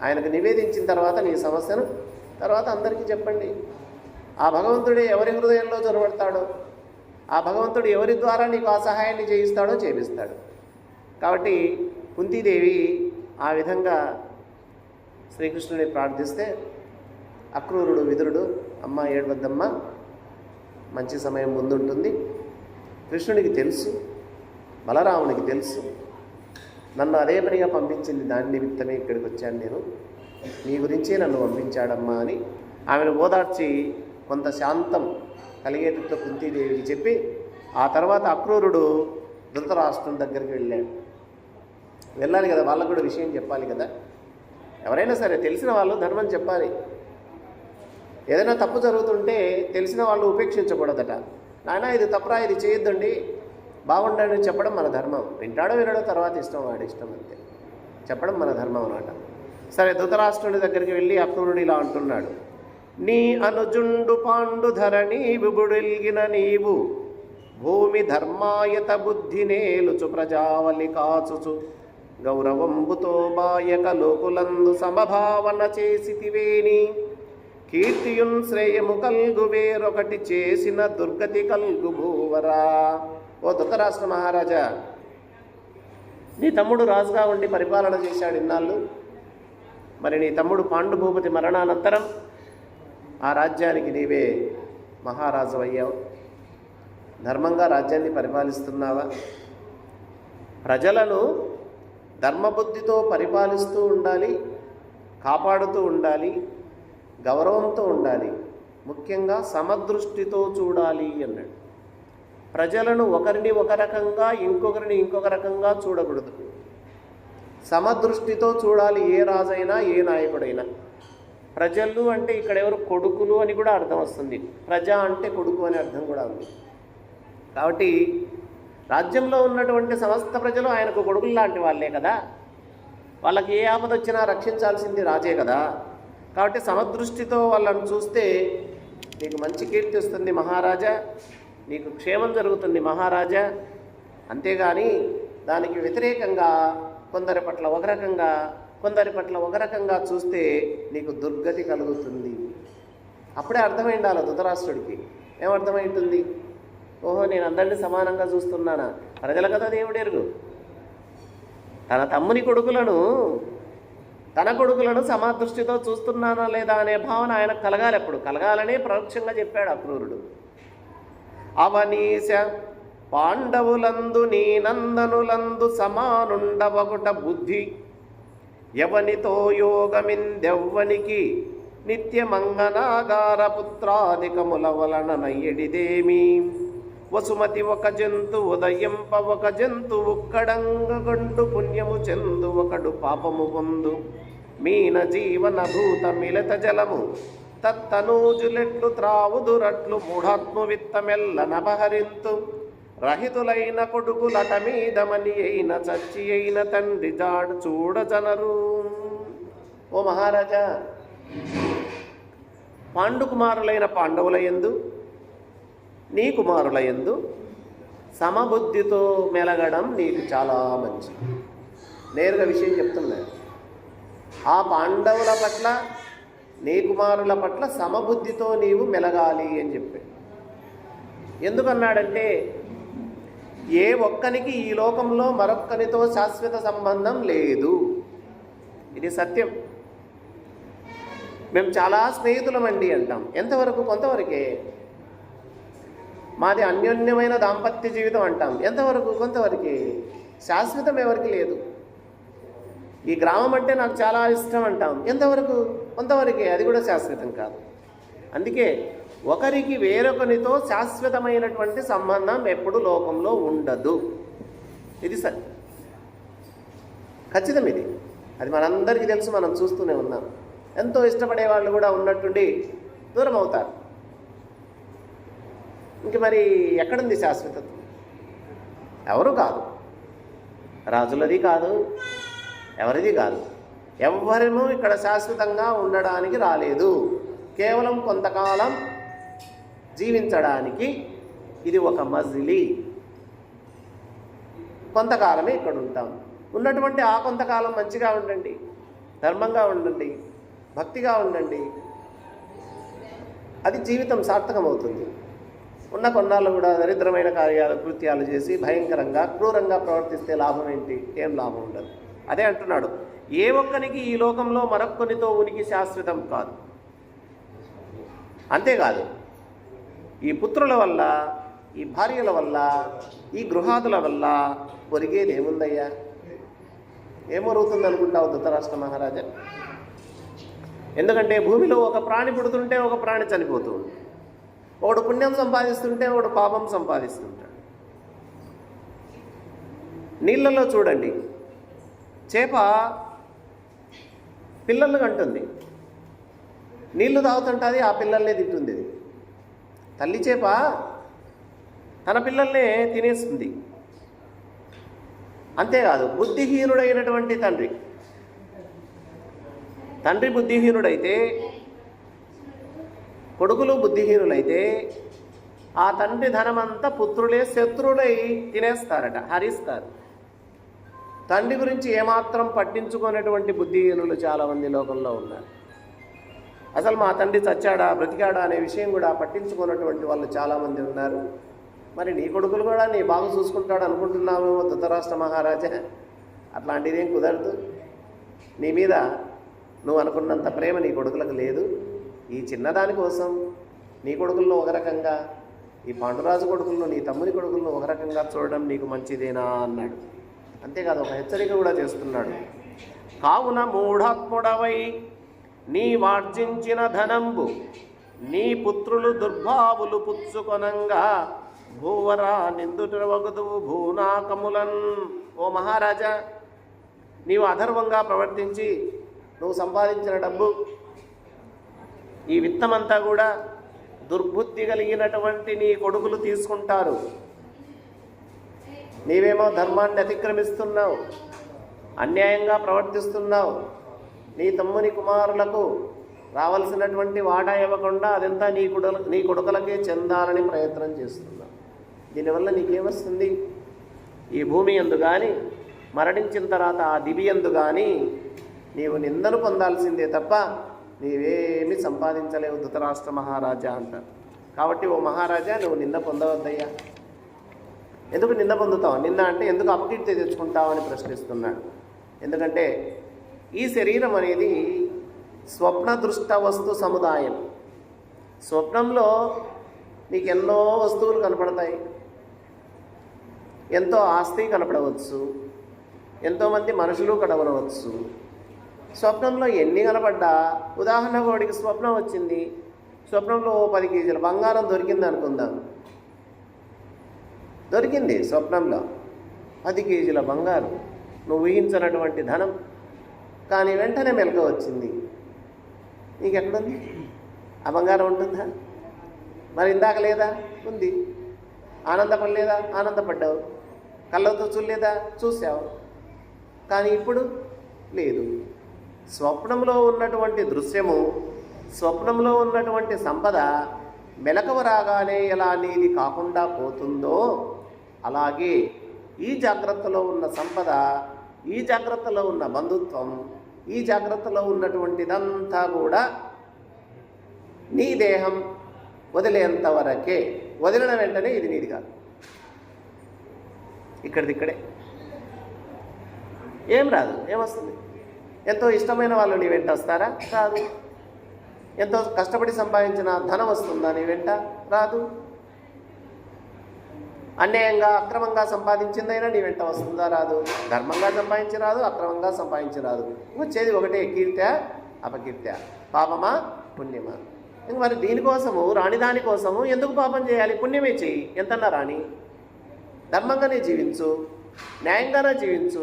ఆయనకు నివేదించిన తర్వాత నీ సమస్యను తర్వాత అందరికీ చెప్పండి. ఆ భగవంతుడే ఎవరి హృదయంలో చొరబడతాడో, ఆ భగవంతుడు ఎవరి ద్వారా నీకు ఆ సహాయాన్ని చేయిస్తాడో చేపిస్తాడు. కాబట్టి కుంతీదేవి ఆ విధంగా శ్రీకృష్ణుని ప్రార్థిస్తే అక్రూరుడు విదురుడు, అమ్మ ఏడవద్దమ్మ, మంచి సమయం ముందుంటుంది. కృష్ణునికి తెలుసు, బలరామునికి తెలుసు, నన్ను అదే పనిగా పంపించింది, దాని నిమిత్తమే ఇక్కడికి వచ్చాను నేను, నీ గురించే నన్ను పంపించాడమ్మా అని ఆమెను ఓదార్చి కొంత శాంతం కలిగేటట్టు కుంతీదేవికి చెప్పి ఆ తర్వాత అక్రూరుడు ధృతరాష్ట్రం దగ్గరికి వెళ్ళాలి కదా, వాళ్ళకు కూడా విషయం చెప్పాలి కదా. ఎవరైనా సరే తెలిసిన వాళ్ళు ధర్మం చెప్పాలి. ఏదైనా తప్పు జరుగుతుంటే తెలిసిన వాళ్ళు ఉపేక్షించకూడదట. నాయన ఇది తప్పురా, ఇది చేయొద్దండి, బాగుండని చెప్పడం మన ధర్మం. వింటాడో వినడో తర్వాత ఇష్టం, వాడి ఇష్టం అంతే. చెప్పడం మన ధర్మం అన్నమాట. సరే, ధృతరాష్ట్రుని దగ్గరికి వెళ్ళి అక్రూరుడు ఇలా అంటున్నాడు, నీ అనుజుండు పాండు ధరణి విబుడిల్గిన నీవు భూమి ధర్మాయత బుద్ధి నేలుచు ప్రజావలి కాచుచు గౌరవంబుతో బాయక లోకులందు సమభావన చేసితివేని కీర్తియున్ శ్రేయము కల్గు వేరొకటి చేసిన దుర్గతి కల్గు భూవరా. ఓ ధృతరాష్ట్ర మహారాజా, నీ తమ్ముడు రాజుగా ఉండి పరిపాలన చేశాడు ఇన్నాళ్ళు. మరి నీ తమ్ముడు పాండుభూపతి మరణానంతరం ఆ రాజ్యానికి నీవే మహారాజు అయ్యావు. ధర్మంగా రాజ్యాన్ని పరిపాలిస్తున్నావా? ప్రజలను ధర్మబుద్ధితో పరిపాలిస్తూ ఉండాలి, కాపాడుతూ ఉండాలి, గౌరవంతో ఉండాలి, ముఖ్యంగా సమదృష్టితో చూడాలి అన్నాడు. ప్రజలను ఒకరిని ఒక రకంగా, ఇంకొకరిని ఇంకొక రకంగా చూడకూడదు. సమదృష్టితో చూడాలి ఏ రాజైనా, ఏ నాయకుడైనా. ప్రజలు అంటే ఇక్కడ ఎవరు? కొడుకులు అని కూడా అర్థం వస్తుంది. ప్రజ అంటే కొడుకు అనే అర్థం కూడా ఉంది. కాబట్టి రాజ్యంలో ఉన్నటువంటి సమస్త ప్రజలు ఆయనకు కొడుకులు లాంటి వాళ్ళే కదా. వాళ్ళకి ఏ ఆపద వచ్చినా రక్షించాల్సింది రాజే కదా. కాబట్టి సమదృష్టితో వాళ్ళని చూస్తే నీకు మంచి కీర్తి వస్తుంది మహారాజా, నీకు క్షేమం జరుగుతుంది మహారాజా. అంతేగాని దానికి వ్యతిరేకంగా కొందరి పట్ల ఒక రకంగా, కొందరి పట్ల ఒక రకంగా చూస్తే నీకు దుర్గతి కలుగుతుంది. అప్పుడే అర్థమైండాలి ధృతరాష్ట్రుడికి. ఏమర్థమైంటుంది? ఓహో, నేను అందరినీ సమానంగా చూస్తున్నానా? ప్రజల కదా దేవుడెరుగు. తన తమ్ముని కొడుకులను, తన కొడుకులను సమదృష్టితో చూస్తున్నానా లేదా అనే భావన ఆయనకు కలగాలి. ఎప్పుడు కలగాలనే పరోక్షంగా చెప్పాడు అక్రూరుడు. అవనీశ పాండవులందు నీ నందనులందు సమానుండవగుట బుద్ధి ఎవనితో యోగమిందెవ్వనికి నిత్యమంగనాగార పుత్రాధికముల వలన నయ్యడిదేమి వసుమతి ఒక జంతు ఉదయింప ఒక జంతువు కడంగగండు పుణ్యము చెందు ఒకడు పాపము పొందు మీన జీవన భూత మిలత జలము తత్తనూజులెట్లు త్రావుదురట్లు మూఢాత్ము విత్తమెల్ల నపహరింతు రహితులైన కొడుకులట మీదమని అయిన చచ్చి అయిన తండ్రి జాడు చూడజనరు. ఓ మహారాజా, పాండుకుమారులైన పాండవుల యందు, నీ కుమారుల యందు సమబుద్ధితో మెలగడం నీకు చాలా మంచిది. నేరుగా విషయం చెప్తున్నాను. ఆ పాండవుల పట్ల, నీ కుమారుల పట్ల సమబుద్ధితో నీవు మెలగాలి అని చెప్పాడు. ఎందుకన్నాడంటే ఏ ఒక్కనికి ఈ లోకంలో మరొక్కనితో శాశ్వత సంబంధం లేదు. ఇది సత్యం. మేము చాలా స్నేహితులమండి అంటాం. ఎంతవరకు? కొంతవరకే. మాది అన్యోన్యమైన దాంపత్య జీవితం అంటాం. ఎంతవరకు? కొంతవరకే. శాశ్వతం ఎవరికి లేదు. ఈ గ్రామం అంటే నాకు చాలా ఇష్టం అంటాం. ఎంతవరకు? కొంతవరకే. అది కూడా శాశ్వతం కాదు. అందుకే ఒకరికి వేరొకరితో శాశ్వతమైనటువంటి సంబంధం ఎప్పుడు లోకంలో ఉండదు. ఇది సత్యం, ఖచ్చితం. ఇది అది మనందరికీ తెలుసు, మనం చూస్తూనే ఉన్నాం. ఎంతో ఇష్టపడే వాళ్ళు కూడా ఉన్నట్టుండి దూరం అవుతారు. ఇంక మరి ఎక్కడుంది శాశ్వతత్వం? ఎవరు కాదు, రాజులది కాదు, ఎవరిది కాదు. ఎవ్వరూ ఇక్కడ శాశ్వతంగా ఉండడానికి రాలేదు. కేవలం కొంతకాలం జీవించడానికి ఇది ఒక మజిలీ. కొంతకాలమే ఇక్కడ ఉంటాం. ఉన్నటువంటి ఆ కొంతకాలం మంచిగా ఉండండి, ధర్మంగా ఉండండి, భక్తిగా ఉండండి. అది జీవితం సార్థకమవుతుంది. ఉన్న కొన్నాళ్ళు కూడా దరిద్రమైన కృత్యాలు చేసి భయంకరంగా క్రూరంగా ప్రవర్తిస్తే లాభం ఏంటి? ఏం లాభం ఉండదు. అదే అంటున్నాడు, ఏ ఒక్కరికి ఈ లోకంలో మరొక్కనితో ఉనికి శాశ్వతం కాదు. అంతేకాదు, ఈ పుత్రుల వల్ల, ఈ భార్యల వల్ల, ఈ గృహాదుల వల్ల ఒరిగేది ఏముందయ్యా? ఏమొరుగుతుంది అనుకుంటావు ధృతరాష్ట్ర మహారాజా? ఎందుకంటే భూమిలో ఒక ప్రాణి పుడుతుంటే ఒక ప్రాణి చనిపోతూ ఉంటుంది. ఒకడు పుణ్యం సంపాదిస్తుంటే ఒకడు పాపం సంపాదిస్తుంటాడు. నీళ్ళల్లో చూడండి, చేప పిల్లలు కంటుంది, నీళ్లు తాగుతుంటుంది, ఆ పిల్లల్నే తింటుంది. తల్లి చేప తన పిల్లల్నే తినేస్తుంది. అంతేకాదు, బుద్ధిహీనుడైనటువంటి తండ్రి బుద్ధిహీనుడైతే, కొడుకులు బుద్ధిహీనులైతే ఆ తండ్రి ధనమంతా పుత్రులే శత్రువులై తినేస్తారట, హరిస్తారు. తండ్రి గురించి ఏమాత్రం పట్టించుకునేటువంటి బుద్ధిహీనులు చాలామంది లోకంలో ఉన్నారు. అసలు మా తండ్రి చచ్చాడా బ్రతికాడా అనే విషయం కూడా పట్టించుకున్నటువంటి వాళ్ళు చాలామంది ఉన్నారు. మరి నీ కొడుకులు కూడా నీ బాగా చూసుకుంటాడు అనుకుంటున్నావేమో ధృతరాష్ట్ర మహారాజా. అట్లాంటిదేం కుదరదు. నీ మీద నువ్వు అనుకున్నంత ప్రేమ నీ కొడుకులకు లేదు. ఈ చిన్నదాని కోసం నీ కొడుకులను ఒక రకంగా, ఈ పాండురాజు కొడుకులను, నీ తమ్ముని కొడుకులను ఒక రకంగా చూడడం నీకు మంచిదేనా అన్నాడు. అంతేకాదు, ఒక హెచ్చరిక కూడా చేస్తున్నాడు. కావున మూఢాత్ముడవై నీ వార్జించిన ధనంబు నీ పుత్రులు దుర్భావులు పుచ్చుకొనంగా భూవరా నిందుటవగదువు భూనాకములన్. ఓ మహారాజా, నీవు అధర్వంగా ప్రవర్తించి నువ్వు సంపాదించిన డబ్బు, ఈ విత్తమంతా కూడా దుర్బుద్ధి కలిగినటువంటి నీ కొడుకులు తీసుకుంటారు. నీవేమో ధర్మాన్ని అతిక్రమిస్తున్నావు, అన్యాయంగా ప్రవర్తిస్తున్నావు. నీ తమ్ముని కుమారులకు రావాల్సినటువంటి వాటా ఇవ్వకుండా అదంతా నీ కొడుకులకే చెందాలని ప్రయత్నం చేస్తున్నావు. దీనివల్ల నీకేమొస్తుంది? ఈ భూమి యందు కానీ, మరణించిన తర్వాత ఆ దివి యందు కానీ నీవు నిందను పొందాల్సిందే తప్ప నీవేమీ సంపాదించలేవు ధృతరాష్ట్ర మహారాజా అంటారు. కాబట్టి ఓ మహారాజా, నువ్వు నింద పొందవద్దయ్యా. ఎందుకు నింద పొందుతావు? నింద అంటే ఎందుకు అపకీర్తి తెచ్చుకుంటావు అని ప్రశ్నిస్తున్నాడు. ఎందుకంటే ఈ శరీరం అనేది స్వప్న దృష్ట వస్తు సముదాయం. స్వప్నంలో నీకు ఎన్నో వస్తువులు కనపడతాయి, ఎంతో ఆస్తి కనపడవచ్చు, ఎంతోమంది మనుషులు కనబడవచ్చు. స్వప్నంలో ఎన్ని కనపడ్డా, ఉదాహరణకు వాడికి స్వప్నం వచ్చింది, స్వప్నంలో 10 కేజీల బంగారం దొరికింది అనుకుందాం. దొరికింది స్వప్నంలో 10 కేజీల బంగారం, నువ్వు ఊహించినటువంటి ధనం. కానీ వెంటనే మెలక వచ్చింది, నీకు ఎక్కడుంది? ఆ బంగారం ఉంటుందా? మరి ఇందాక లేదా? ఉంది. ఆనందపడలేదా? ఆనందపడ్డావు. కళ్ళతో చూడలేదా? చూసావు. కానీ ఇప్పుడు లేదు. స్వప్నంలో ఉన్నటువంటి దృశ్యము, స్వప్నంలో ఉన్నటువంటి సంపద మెలకువ రాగానే ఎలా నీది కాకుండా పోతుందో, అలాగే ఈ జాగ్రత్తలో ఉన్న సంపద, ఈ జాగ్రత్తలో ఉన్న బంధుత్వం, ఈ జాగ్రత్తలో ఉన్నటువంటిదంతా కూడా నీ దేహం వదిలేంత వరకే. వదిలిన వెంటనే ఇది నీది కాదు, ఇక్కడిదిక్కడే. ఏం రాదు, ఏమొస్తుంది? ఎంతో ఇష్టమైన వాళ్ళు నీ వెంట వస్తారా? రాదు. ఎంతో కష్టపడి సంపాదించిన ధనం వస్తుందా నీ వెంట? రాదు. అన్యాయంగా అక్రమంగా సంపాదించిందైనా నీ వెంట వస్తుందా? రాదు. ధర్మంగా సంపాదించి రాదు, అక్రమంగా సంపాదించి రాదు. వచ్చేది ఒకటే, కీర్త్యా అపకీర్త్యా, పాపమా పుణ్యమా. ఇంక మరి దీనికోసము, రాని దానికోసము ఎందుకు పాపం చేయాలి? పుణ్యమే చెయ్యి, ఎంతన్నా రాని. ధర్మంగానే జీవించు, న్యాయంగానే జీవించు,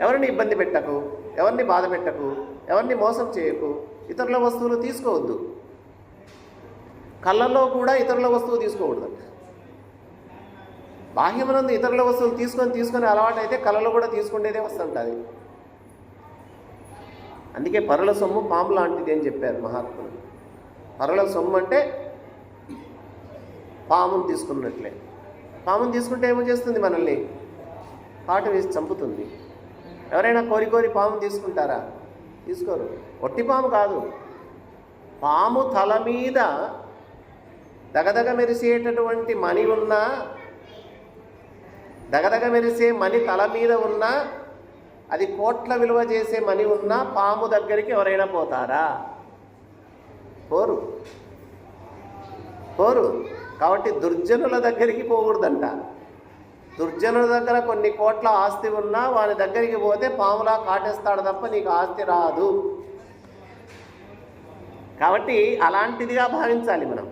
ఎవరిని ఇబ్బంది పెట్టకు, ఎవరిని బాధ పెట్టకు, ఎవరిని మోసం చేయకు, ఇతరుల వస్తువులు తీసుకోవద్దు. కళ్ళల్లో కూడా ఇతరుల వస్తువు తీసుకోకూడదంట. బాహ్యమునందు ఇతరుల వస్తువులు తీసుకొని అలవాటు అయితే కళ్ళలో కూడా తీసుకునేదే వస్తుంటుంది. అందుకే పరుల సొమ్ము పాము లాంటిది అని చెప్పారు మహాత్ములు. పరుల సొమ్ము అంటే పామును తీసుకున్నట్లే. పామును తీసుకుంటే ఏమో చేస్తుంది? మనల్ని కాటు వేసి చంపుతుంది. ఎవరైనా కోరి పాము తీసుకుంటారా? తీసుకోరు. ఒట్టి పాము కాదు, పాము తల మీద దగదగ మెరిసేటటువంటి మణి ఉన్నా, దగదగ మెరిసే మణి తల మీద ఉన్నా, అది కోట్ల విలువ చేసే మణి ఉన్నా పాము దగ్గరికి ఎవరైనా పోతారా? పోరు. కాబట్టి దుర్జనుల దగ్గరికి పోకూడదంట. దుర్జనుల దగ్గర కొన్ని కోట్ల ఆస్తి ఉన్నా వాని దగ్గరికి పోతే పాములా కాటేస్తాడు తప్ప నీకు ఆస్తి రాదు. కాబట్టి అలాంటిదిగా భావించాలి మనం.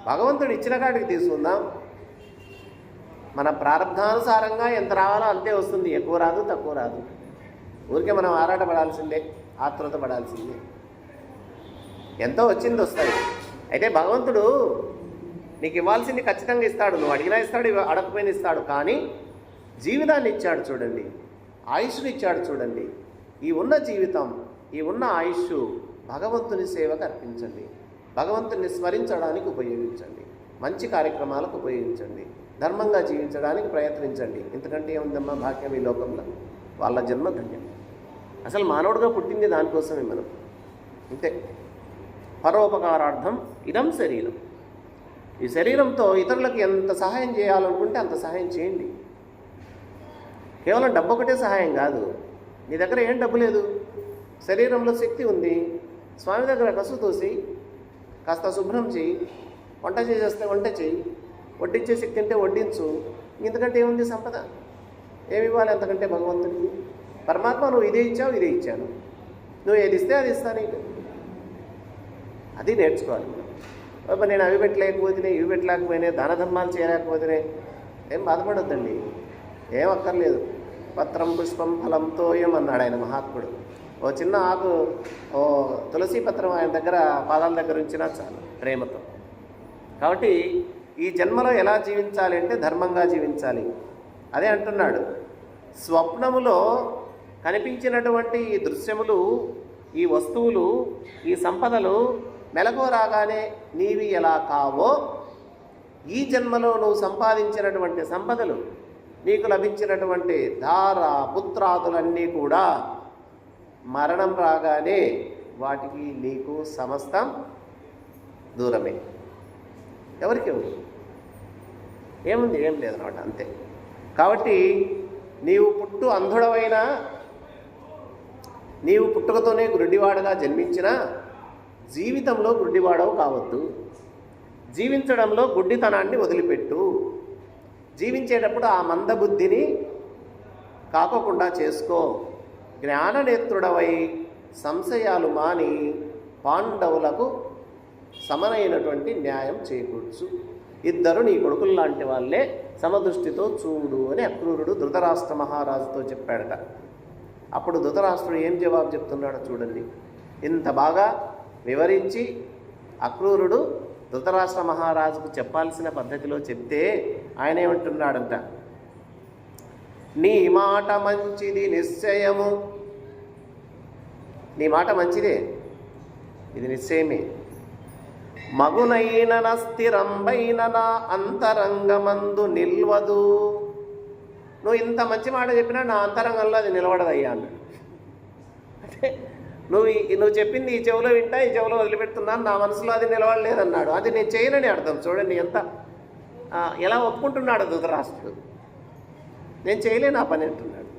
భగవంతుడు ఇచ్చిన కాడికి తీసుకుందాం. మన ప్రారంధానుసారంగా ఎంత రావాలో అంతే వస్తుంది. ఎక్కువ రాదు, తక్కువ రాదు. ఊరికే మనం ఆరాటపడాల్సిందే, ఆతృత పడాల్సిందే. ఎంతో వచ్చింది వస్తుంది. అయితే భగవంతుడు నీకు ఇవ్వాల్సింది ఖచ్చితంగా ఇస్తాడు. నువ్వు అడిగినా ఇస్తాడు, అడగకపోయినా ఇస్తాడు. కానీ జీవితాన్ని ఇచ్చాడు చూడండి, ఆయుష్ని ఇచ్చాడు చూడండి. ఈ ఉన్న జీవితం, ఈ ఉన్న ఆయుష్ భగవంతుని సేవకు అర్పించండి, భగవంతుని స్మరించడానికి ఉపయోగించండి, మంచి కార్యక్రమాలకు ఉపయోగించండి, ధర్మంగా జీవించడానికి ప్రయత్నించండి. ఇంతకంటే ఏముందమ్మా భాగ్యం ఈ లోకంలో? వాళ్ళ జన్మ ధన్యం. అసలు మానవుడిగా పుట్టింది దానికోసమే మనం. అంతే. పరోపకారార్థం ఇదం శరీరం. ఈ శరీరంతో ఇతరులకు ఎంత సహాయం చేయాలనుకుంటే అంత సహాయం చేయండి. కేవలం డబ్బు ఒకటే సహాయం కాదు. నీ దగ్గర ఏం డబ్బు లేదు, శరీరంలో శక్తి ఉంది. స్వామి దగ్గర కసు తోసి కాస్త శుభ్రం చేయి, వంట చేసేస్తే వంట చేయి, వడ్డించే శక్తి అంటే వడ్డించు. ఇంతకంటే ఏముంది సంపద? ఏమి ఇవ్వాలి అంతకంటే భగవంతుడికి? పరమాత్మ నువ్వు ఇదే ఇచ్చావు, ఇదే ఇచ్చాను, నువ్వు ఏది ఇస్తే అది ఇస్తా నీకు. అది నేర్చుకోవాలి. నేను అవి పెట్టలేకపోతే, ఇవి పెట్టలేకపోయినా, దాన ధర్మాలు చేయలేకపోతే ఏం బాధపడొద్దండి. ఏం అక్కర్లేదు. పత్రం పుష్పం ఫలంతో ఏమన్నాడు ఆయన మహాత్ముడు. ఓ చిన్న ఆకు, ఓ తులసి పత్రం ఆయన దగ్గర పాదాల దగ్గర ఉంచినా చాలు ప్రేమతో. కాబట్టి ఈ జన్మలో ఎలా జీవించాలి అంటే ధర్మంగా జీవించాలి. అదే అంటున్నాడు, స్వప్నములో కనిపించినటువంటి ఈ దృశ్యములు, ఈ వస్తువులు, ఈ సంపదలు మెలకువ రాగానే నీవి ఎలా కావో, ఈ జన్మలో నువ్వు సంపాదించినటువంటి సంపదలు, నీకు లభించినటువంటి ధార పుత్రాదులన్నీ కూడా మరణం రాగానే వాటికి నీకు సమస్తం దూరమే. ఎవరికి ఏముంది? ఏం లేదన్నమాట. అంతే. కాబట్టి నీవు అంధుడవైనా, నీవు పుట్టుకతోనే గుడ్డివాడగా జన్మించినా జీవితంలో గుడ్డివాడవు కావద్దు. జీవించడంలో గుడ్డితనాన్ని వదిలిపెట్టు. జీవించేటప్పుడు ఆ మందబుద్ధిని కాకోకుండా చేసుకో. జ్ఞాననేత్రుడవై సంశయాలు మాని పాండవులకు సమనైనటువంటి న్యాయం చేకూర్చు. ఇద్దరు నీ కొడుకులు లాంటి వాళ్ళే, సమదృష్టితో చూడు అని అక్రూరుడు ధృతరాష్ట్ర మహారాజుతో చెప్పాడట. అప్పుడు ధృతరాష్ట్రుడు ఏం జవాబు చెప్తున్నాడో చూడండి. ఇంత బాగా వివరించి అక్రూరుడు ధృతరాష్ట్ర మహారాజుకు చెప్పాల్సిన పద్ధతిలో చెప్తే ఆయన ఏమంటున్నాడంట, నీ మాట మంచిది నిశ్చయము. నీ మాట మంచిదే, ఇది నిశ్చయమే. మగునైన స్థిరంబైన నా అంతరంగమందు నిల్వదు. నువ్వు ఇంత మంచి మాట చెప్పినా నా అంతరంగంలో అది నిలబడదయ్యా అన్నాడు. అంటే నువ్వు చెప్పింది ఈ చెవులో వింటా, ఈ చెవులో వదిలిపెడుతున్నాను, నా మనసులో అది నిలబడలేదన్నాడు. అది నేను చేయనని అర్థం. చూడండి ఎంత ఎలా ఒప్పుకుంటున్నాడు ధృతరాష్ట్రుడు. నేను చేయలేను ఆ పని అంటున్నాడు.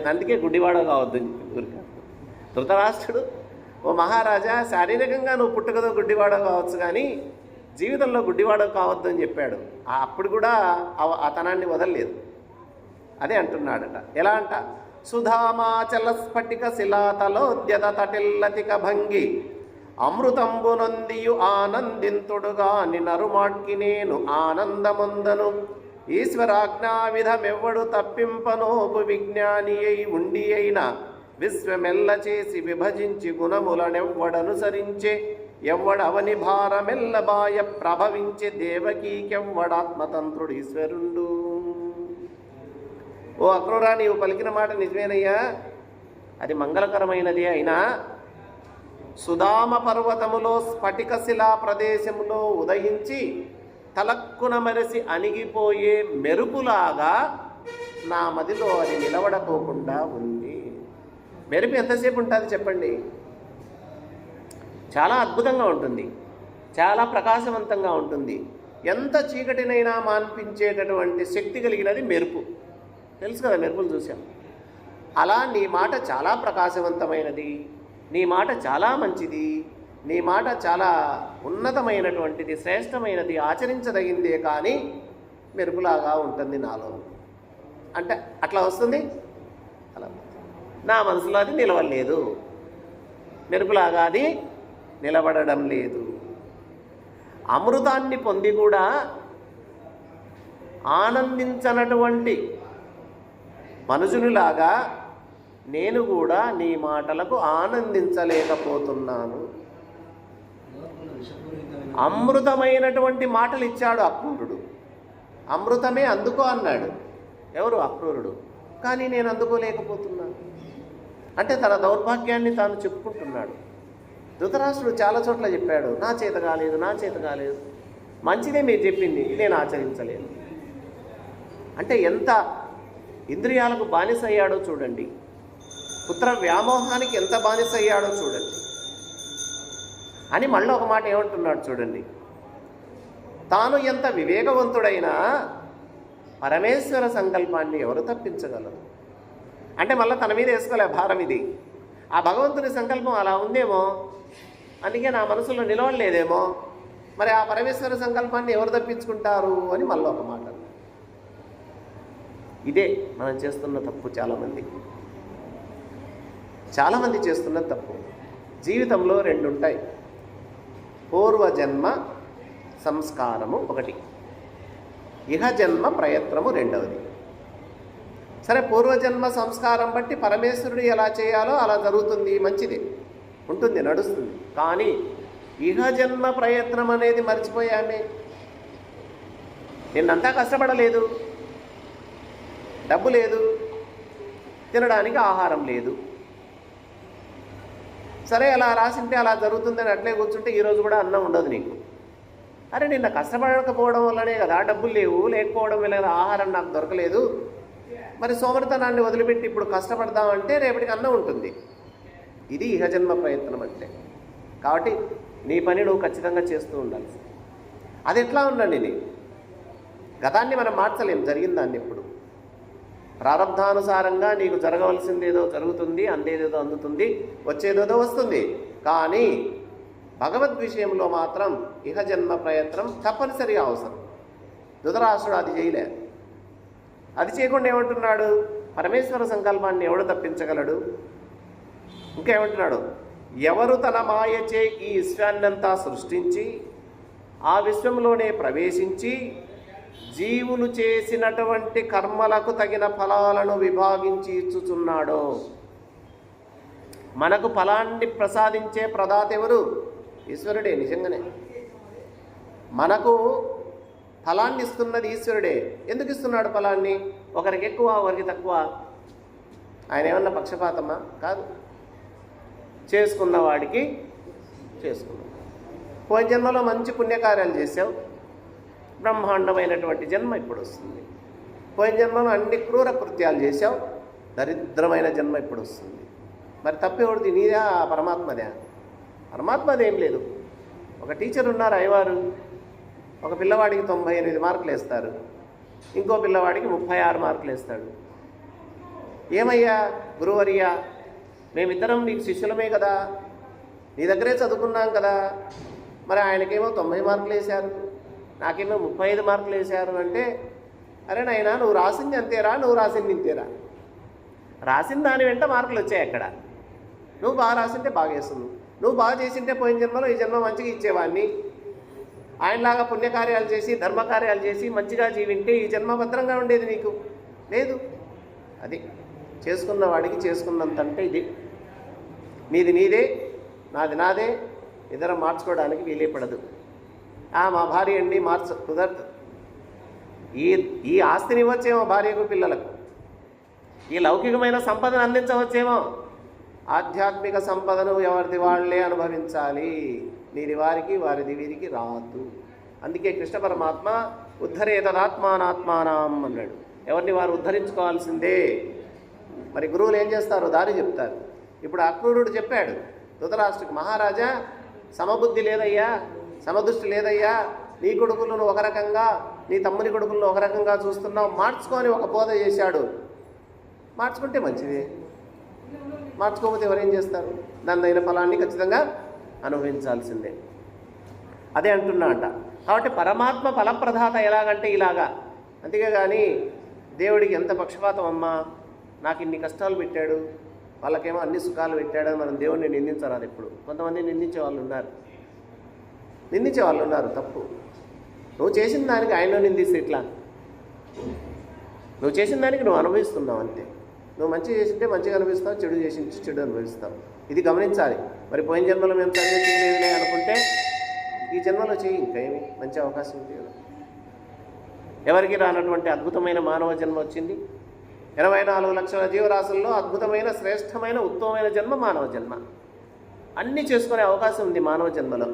అందుకే గుడ్డివాడ కావద్దు ఊరికే. ధృతరాష్ట్రుడు, ఓ మహారాజా, శారీరకంగా నువ్వు పుట్టుకతో గుడ్డివాడ కావచ్చు కానీ జీవితంలో గుడ్డివాడ కావద్దు అని చెప్పాడు. అప్పుడు కూడా ఆ తనాన్ని వదలలేదు. అదే అంటున్నాడట. ఎలా అంట? సుధామాచల స్ఫటిక శిలాతలోద్యత తటిల్లతిక భంగి అమృతంబునొందియు ఆనందింతుడుగా నినరుమాట్కి నేను ఆనందముందను ఈశ్వరాజ్ఞా విధమెవ్వడు తప్పింపనోపు విజ్ఞాని అయి ఉండి అయిన విశ్వమెల్ల చేసి విభజించి గుణములనెవ్వడనుసరించే ఎవ్వడవని భారమెల్లబాయ ప్రభవించే దేవకీకెవ్వడాత్మతంత్రుడు ఈశ్వరుండు. ఓ అక్రూరా, నీవు పలికిన మాట నిజమేనయ్యా, అది మంగళకరమైనది. అయినా సుధామ పర్వతములో స్ఫటికశిలా ప్రదేశములో ఉదయించి తలక్కున మెరసి అణిగిపోయే మెరుపులాగా నా మదిలో అది నిలబడకోకుండా ఉంది. మెరుపు ఎంతసేపు ఉంటుంది చెప్పండి? చాలా అద్భుతంగా ఉంటుంది, చాలా ప్రకాశవంతంగా ఉంటుంది. ఎంత చీకటినైనా మాన్పించేటటువంటి శక్తి కలిగినది మెరుపు. తెలుసు కదా, మెరుపులు చూసాం. అలా నీ మాట చాలా ప్రకాశవంతమైనది, నీ మాట చాలా మంచిది, నీ మాట చాలా ఉన్నతమైనటువంటిది, శ్రేష్టమైనది, ఆచరించదగిందే కానీ మెరుపులాగా ఉంటుంది నాలో అంటే అట్లా వస్తుంది. అలా నా మనసులో అది నిలవలేదు, మెరుపులాగా అది నిలబడడం లేదు. అమృతాన్ని పొంది కూడా ఆనందించనటువంటి మనుషునిలాగా నేను కూడా నీ మాటలకు ఆనందించలేకపోతున్నాను. అమృతమైనటువంటి మాటలు ఇచ్చాడు అక్రూరుడు. అమృతమే అందుకో అన్నాడు. ఎవరు? అక్రూరుడు. కానీ నేను అందుకోలేకపోతున్నాను అంటే తన దౌర్భాగ్యాన్ని తాను చెప్పుకుంటున్నాడు. ధృతరాష్ట్రుడు చాలా చోట్ల చెప్పాడు, నా చేత కాలేదు, నా చేత కాలేదు. మంచిదే మీరు చెప్పింది, నేను ఆచరించలేను అంటే ఎంత ఇంద్రియాలకు బానిస అయ్యాడో చూడండి. పుత్ర వ్యామోహానికి ఎంత బానిస అయ్యాడో చూడండి అని మళ్ళీ ఒక మాట ఏమంటున్నాడు చూడండి. తాను ఎంత వివేకవంతుడైనా పరమేశ్వర సంకల్పాన్ని ఎవరు తప్పించగలరు అంటే మళ్ళీ తన మీద వేసుకోలే భారం. ఇది ఆ భగవంతుని సంకల్పం అలా ఉందేమో, అందుకే నా మనసులో నిలవలేదేమో, మరి ఆ పరమేశ్వర సంకల్పాన్ని ఎవరు తప్పించుకుంటారు అని మళ్ళీ ఒక మాట. ఇదే మనం చేస్తున్న తప్పు. చాలామంది చేస్తున్న తప్పు. జీవితంలో రెండు ఉంటాయి. పూర్వజన్మ సంస్కారము ఒకటి, ఇహజన్మ ప్రయత్నము రెండవది. సరే, పూర్వజన్మ సంస్కారం బట్టి పరమేశ్వరుడు ఎలా చేయాలో అలా జరుగుతుంది, మంచిది ఉంటుంది, నడుస్తుంది. కానీ ఇహజన్మ ప్రయత్నం అనేది మర్చిపోయామే. నిన్నంతా కష్టపడలేదు, డబ్బు లేదు, తినడానికి ఆహారం లేదు. సరే, అలా రాసింటే అలా జరుగుతుందని అట్లే కూర్చుంటే ఈరోజు కూడా అన్నం ఉండదు నీకు. అరే, నిన్న కష్టపడకపోవడం వల్లనే కదా డబ్బులు లేవు, లేకపోవడం వల్ల కదా ఆహారం నాకు దొరకలేదు. మరి సోమరితనాన్ని వదిలిపెట్టి ఇప్పుడు కష్టపడదామంటే రేపటికి అన్నం ఉంటుంది. ఇది ఇహజన్మ ప్రయత్నం అంటే. కాబట్టి నీ పని నువ్వు ఖచ్చితంగా చేస్తూ ఉండాలి. అది ఎట్లా ఉండండి, నీ గతాన్ని మనం మార్చలేం, జరిగిన దాన్ని. ఇప్పుడు ప్రారంధానుసారంగా నీకు జరగవలసిందేదో జరుగుతుంది, అందేదేదో అందుతుంది, వచ్చేదేదో వస్తుంది. కానీ భగవద్ విషయంలో మాత్రం ఇహజన్మ ప్రయత్నం తప్పనిసరిగా అవసరం. ధృతరాష్ట్రుడు అది చేయలేదు. అది చేయకుండా ఏమంటున్నాడు? పరమేశ్వర సంకల్పాన్ని ఎవడు తప్పించగలడు? ఇంకేమంటున్నాడు? ఎవరు తన మాయచే ఈ విశ్వాన్నంతా సృష్టించి ఆ విశ్వంలోనే ప్రవేశించి జీవులు చేసినటువంటి కర్మలకు తగిన ఫలాలను విభాగించి ఇచ్చుచున్నాడో. మనకు ఫలాన్ని ప్రసాదించే ప్రదాత ఎవరు? ఈశ్వరుడే. నిజంగానే మనకు ఫలాన్ని ఇస్తున్నది ఈశ్వరుడే. ఎందుకు ఇస్తున్నాడు ఫలాన్ని? ఒకరికి ఎక్కువ, ఒకరికి తక్కువ. ఆయన ఏమన్నా పక్షపాతమా? కాదు. చేసుకున్న వాడికి చేసుకున్నాం. పోయిన జన్మలో మంచి పుణ్యకార్యాలు చేసావు, బ్రహ్మాండమైనటువంటి జన్మ ఇప్పుడు వస్తుంది. పోయిన జన్మలో అన్ని క్రూర కృత్యాలు చేసావు, దరిద్రమైన జన్మ ఇప్పుడు వస్తుంది. మరి తప్పేవాడిది నీదా పరమాత్మదే? పరమాత్మదేం లేదు. ఒక టీచర్ ఉన్నారు, అయ్యవారు. ఒక పిల్లవాడికి 98 మార్కులు వేస్తారు, ఇంకో పిల్లవాడికి 36 మార్కులు వేస్తాడు. ఏమయ్యా గురువర్యా, మేమిద్దరం నీకు శిష్యులమే కదా, నీ దగ్గరే చదువుకున్నాం కదా, మరి ఆయనకేమో 90 మార్కులు వేశారు, నాకేమో 35 మార్కులు వేశారు అంటే, అరే నాయనా నువ్వు రాసింది అంతేరా, నువ్వు రాసింది ఇంతేరా. రాసిన దాని వెంట మార్కులు వచ్చాయి అక్కడ. నువ్వు బాగా రాసింటే బాగా వేస్తుంది, నువ్వు బాగా చేసింటే పోయిన జన్మలో ఈ జన్మ మంచిగా ఇచ్చేవాడిని, ఆయనలాగా పుణ్యకార్యాలు చేసి ధర్మకార్యాలు చేసి మంచిగా జీవింటే ఈ జన్మ భద్రంగా ఉండేది నీకు. లేదు, అది చేసుకున్న వాడికి చేసుకున్నంత అంటే ఇది. నీది నీదే, నాది నాదే, ఇద్దరం మార్చుకోవడానికి వీలే పడదు. మా భార్య అండి కుదరదు. ఈ ఆస్తిని ఇవ్వచ్చేమో భార్యకు పిల్లలకు, ఈ లౌకికమైన సంపదను అందించవచ్చేమో, ఆధ్యాత్మిక సంపదను ఎవరిది వాళ్ళే అనుభవించాలి. నీది వారికి, వారిది వీరికి రాదు. అందుకే కృష్ణ పరమాత్మ ఉద్ధరేతదాత్మానాత్మానం అన్నాడు. ఎవరిని వారు ఉద్ధరించుకోవాల్సిందే. మరి గురువులు ఏం చేస్తారు? దారి చెప్తారు. ఇప్పుడు అక్రూరుడు చెప్పాడు ధృతరాష్ట్రుడికి, మహారాజా సమబుద్ధి లేదయ్యా, సమదృష్టి లేదయ్యా, నీ కొడుకులను ఒక రకంగా నీ తమ్ముని కొడుకులను ఒక రకంగా చూస్తున్నావు, మార్చుకొని ఒక బోధ చేశాడు. మార్చుకుంటే మంచిది, మార్చుకోకపోతే ఎవరేం చేస్తారు? దాని అయిన ఫలాన్ని ఖచ్చితంగా అనుభవించాల్సిందే. అదే అంటున్నా అంట. కాబట్టి పరమాత్మ ఫలప్రదాత ఎలాగంటే ఇలాగా. అంతేగా కానీ దేవుడికి ఎంత పక్షపాతం అమ్మా, నాకు ఇన్ని కష్టాలు పెట్టాడు, వాళ్ళకేమో అన్ని సుఖాలు పెట్టాడని మనం దేవుడిని నిందించరాదు. ఎప్పుడు కొంతమంది నిందించే వాళ్ళు ఉన్నారు. తప్పు. నువ్వు చేసిన దానికి ఆయన నిందిస్తే ఇట్లా, నువ్వు చేసిన దానికి నువ్వు అనుభవిస్తున్నావు అంతే. నువ్వు మంచి చేసింటే మంచిగా అనుభవిస్తావు, చెడు చేసి చెడు అనుభవిస్తావు. ఇది గమనించాలి. మరి పోయిన జన్మలో మేము చదివే చేయలేదులే అనుకుంటే ఈ జన్మలో చేయి, ఇంకా ఏమి మంచి అవకాశం ఉంది కదా. ఎవరికి రానటువంటి అద్భుతమైన మానవ జన్మ వచ్చింది. 84 లక్షల జీవరాశుల్లో అద్భుతమైన శ్రేష్టమైన ఉత్తమమైన జన్మ మానవ జన్మ. అన్నీ చేసుకునే అవకాశం ఉంది మానవ జన్మలో.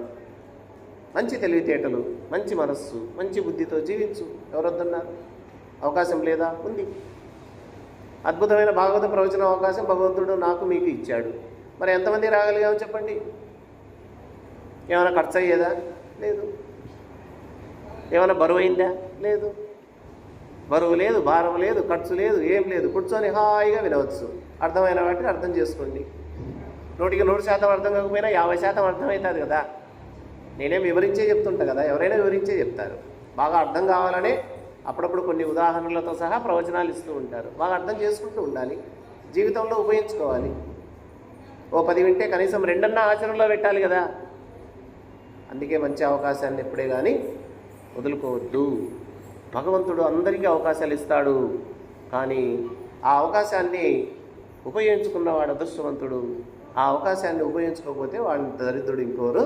మంచి తెలివితేటలు, మంచి మనస్సు, మంచి బుద్ధితో జీవించు. ఎవరొద్దన్నారు? అవకాశం లేదా? ఉంది. అద్భుతమైన భాగవత ప్రవచన అవకాశం భగవంతుడు నాకు మీకు ఇచ్చాడు. మరి ఎంతమంది రాగలిగామో చెప్పండి. ఏమైనా ఖర్చు అయ్యేదా? లేదు. ఏమైనా బరువు అయిందా? లేదు. బరువు లేదు, భారం లేదు, ఖర్చు లేదు, ఏం లేదు. కూర్చొని హాయిగా వినవచ్చు. అర్థమైన వాటిని అర్థం చేసుకోండి. 100% అర్థం కాకపోయినా 50% అర్థమవుతుంది కదా. నేనేం వివరించే చెప్తుంటా కదా, ఎవరైనా వివరించే చెప్తారు. బాగా అర్థం కావాలనే అప్పుడప్పుడు కొన్ని ఉదాహరణలతో సహా ప్రవచనాలు ఇస్తూ ఉంటారు. బాగా అర్థం చేసుకుంటూ ఉండాలి, జీవితంలో ఉపయోగించుకోవాలి. ఓ 10 వింటే కనీసం 2 ఆచరణలో పెట్టాలి కదా. అందుకే మంచి అవకాశాన్ని ఎప్పుడే కానీ వదులుకోవద్దు. భగవంతుడు అందరికీ అవకాశాలు ఇస్తాడు, కానీ ఆ అవకాశాన్ని ఉపయోగించుకున్నవాడు అదృష్టవంతుడు. ఆ అవకాశాన్ని ఉపయోగించుకోకపోతే వాడిని దరిద్రుడు ఇంకోరు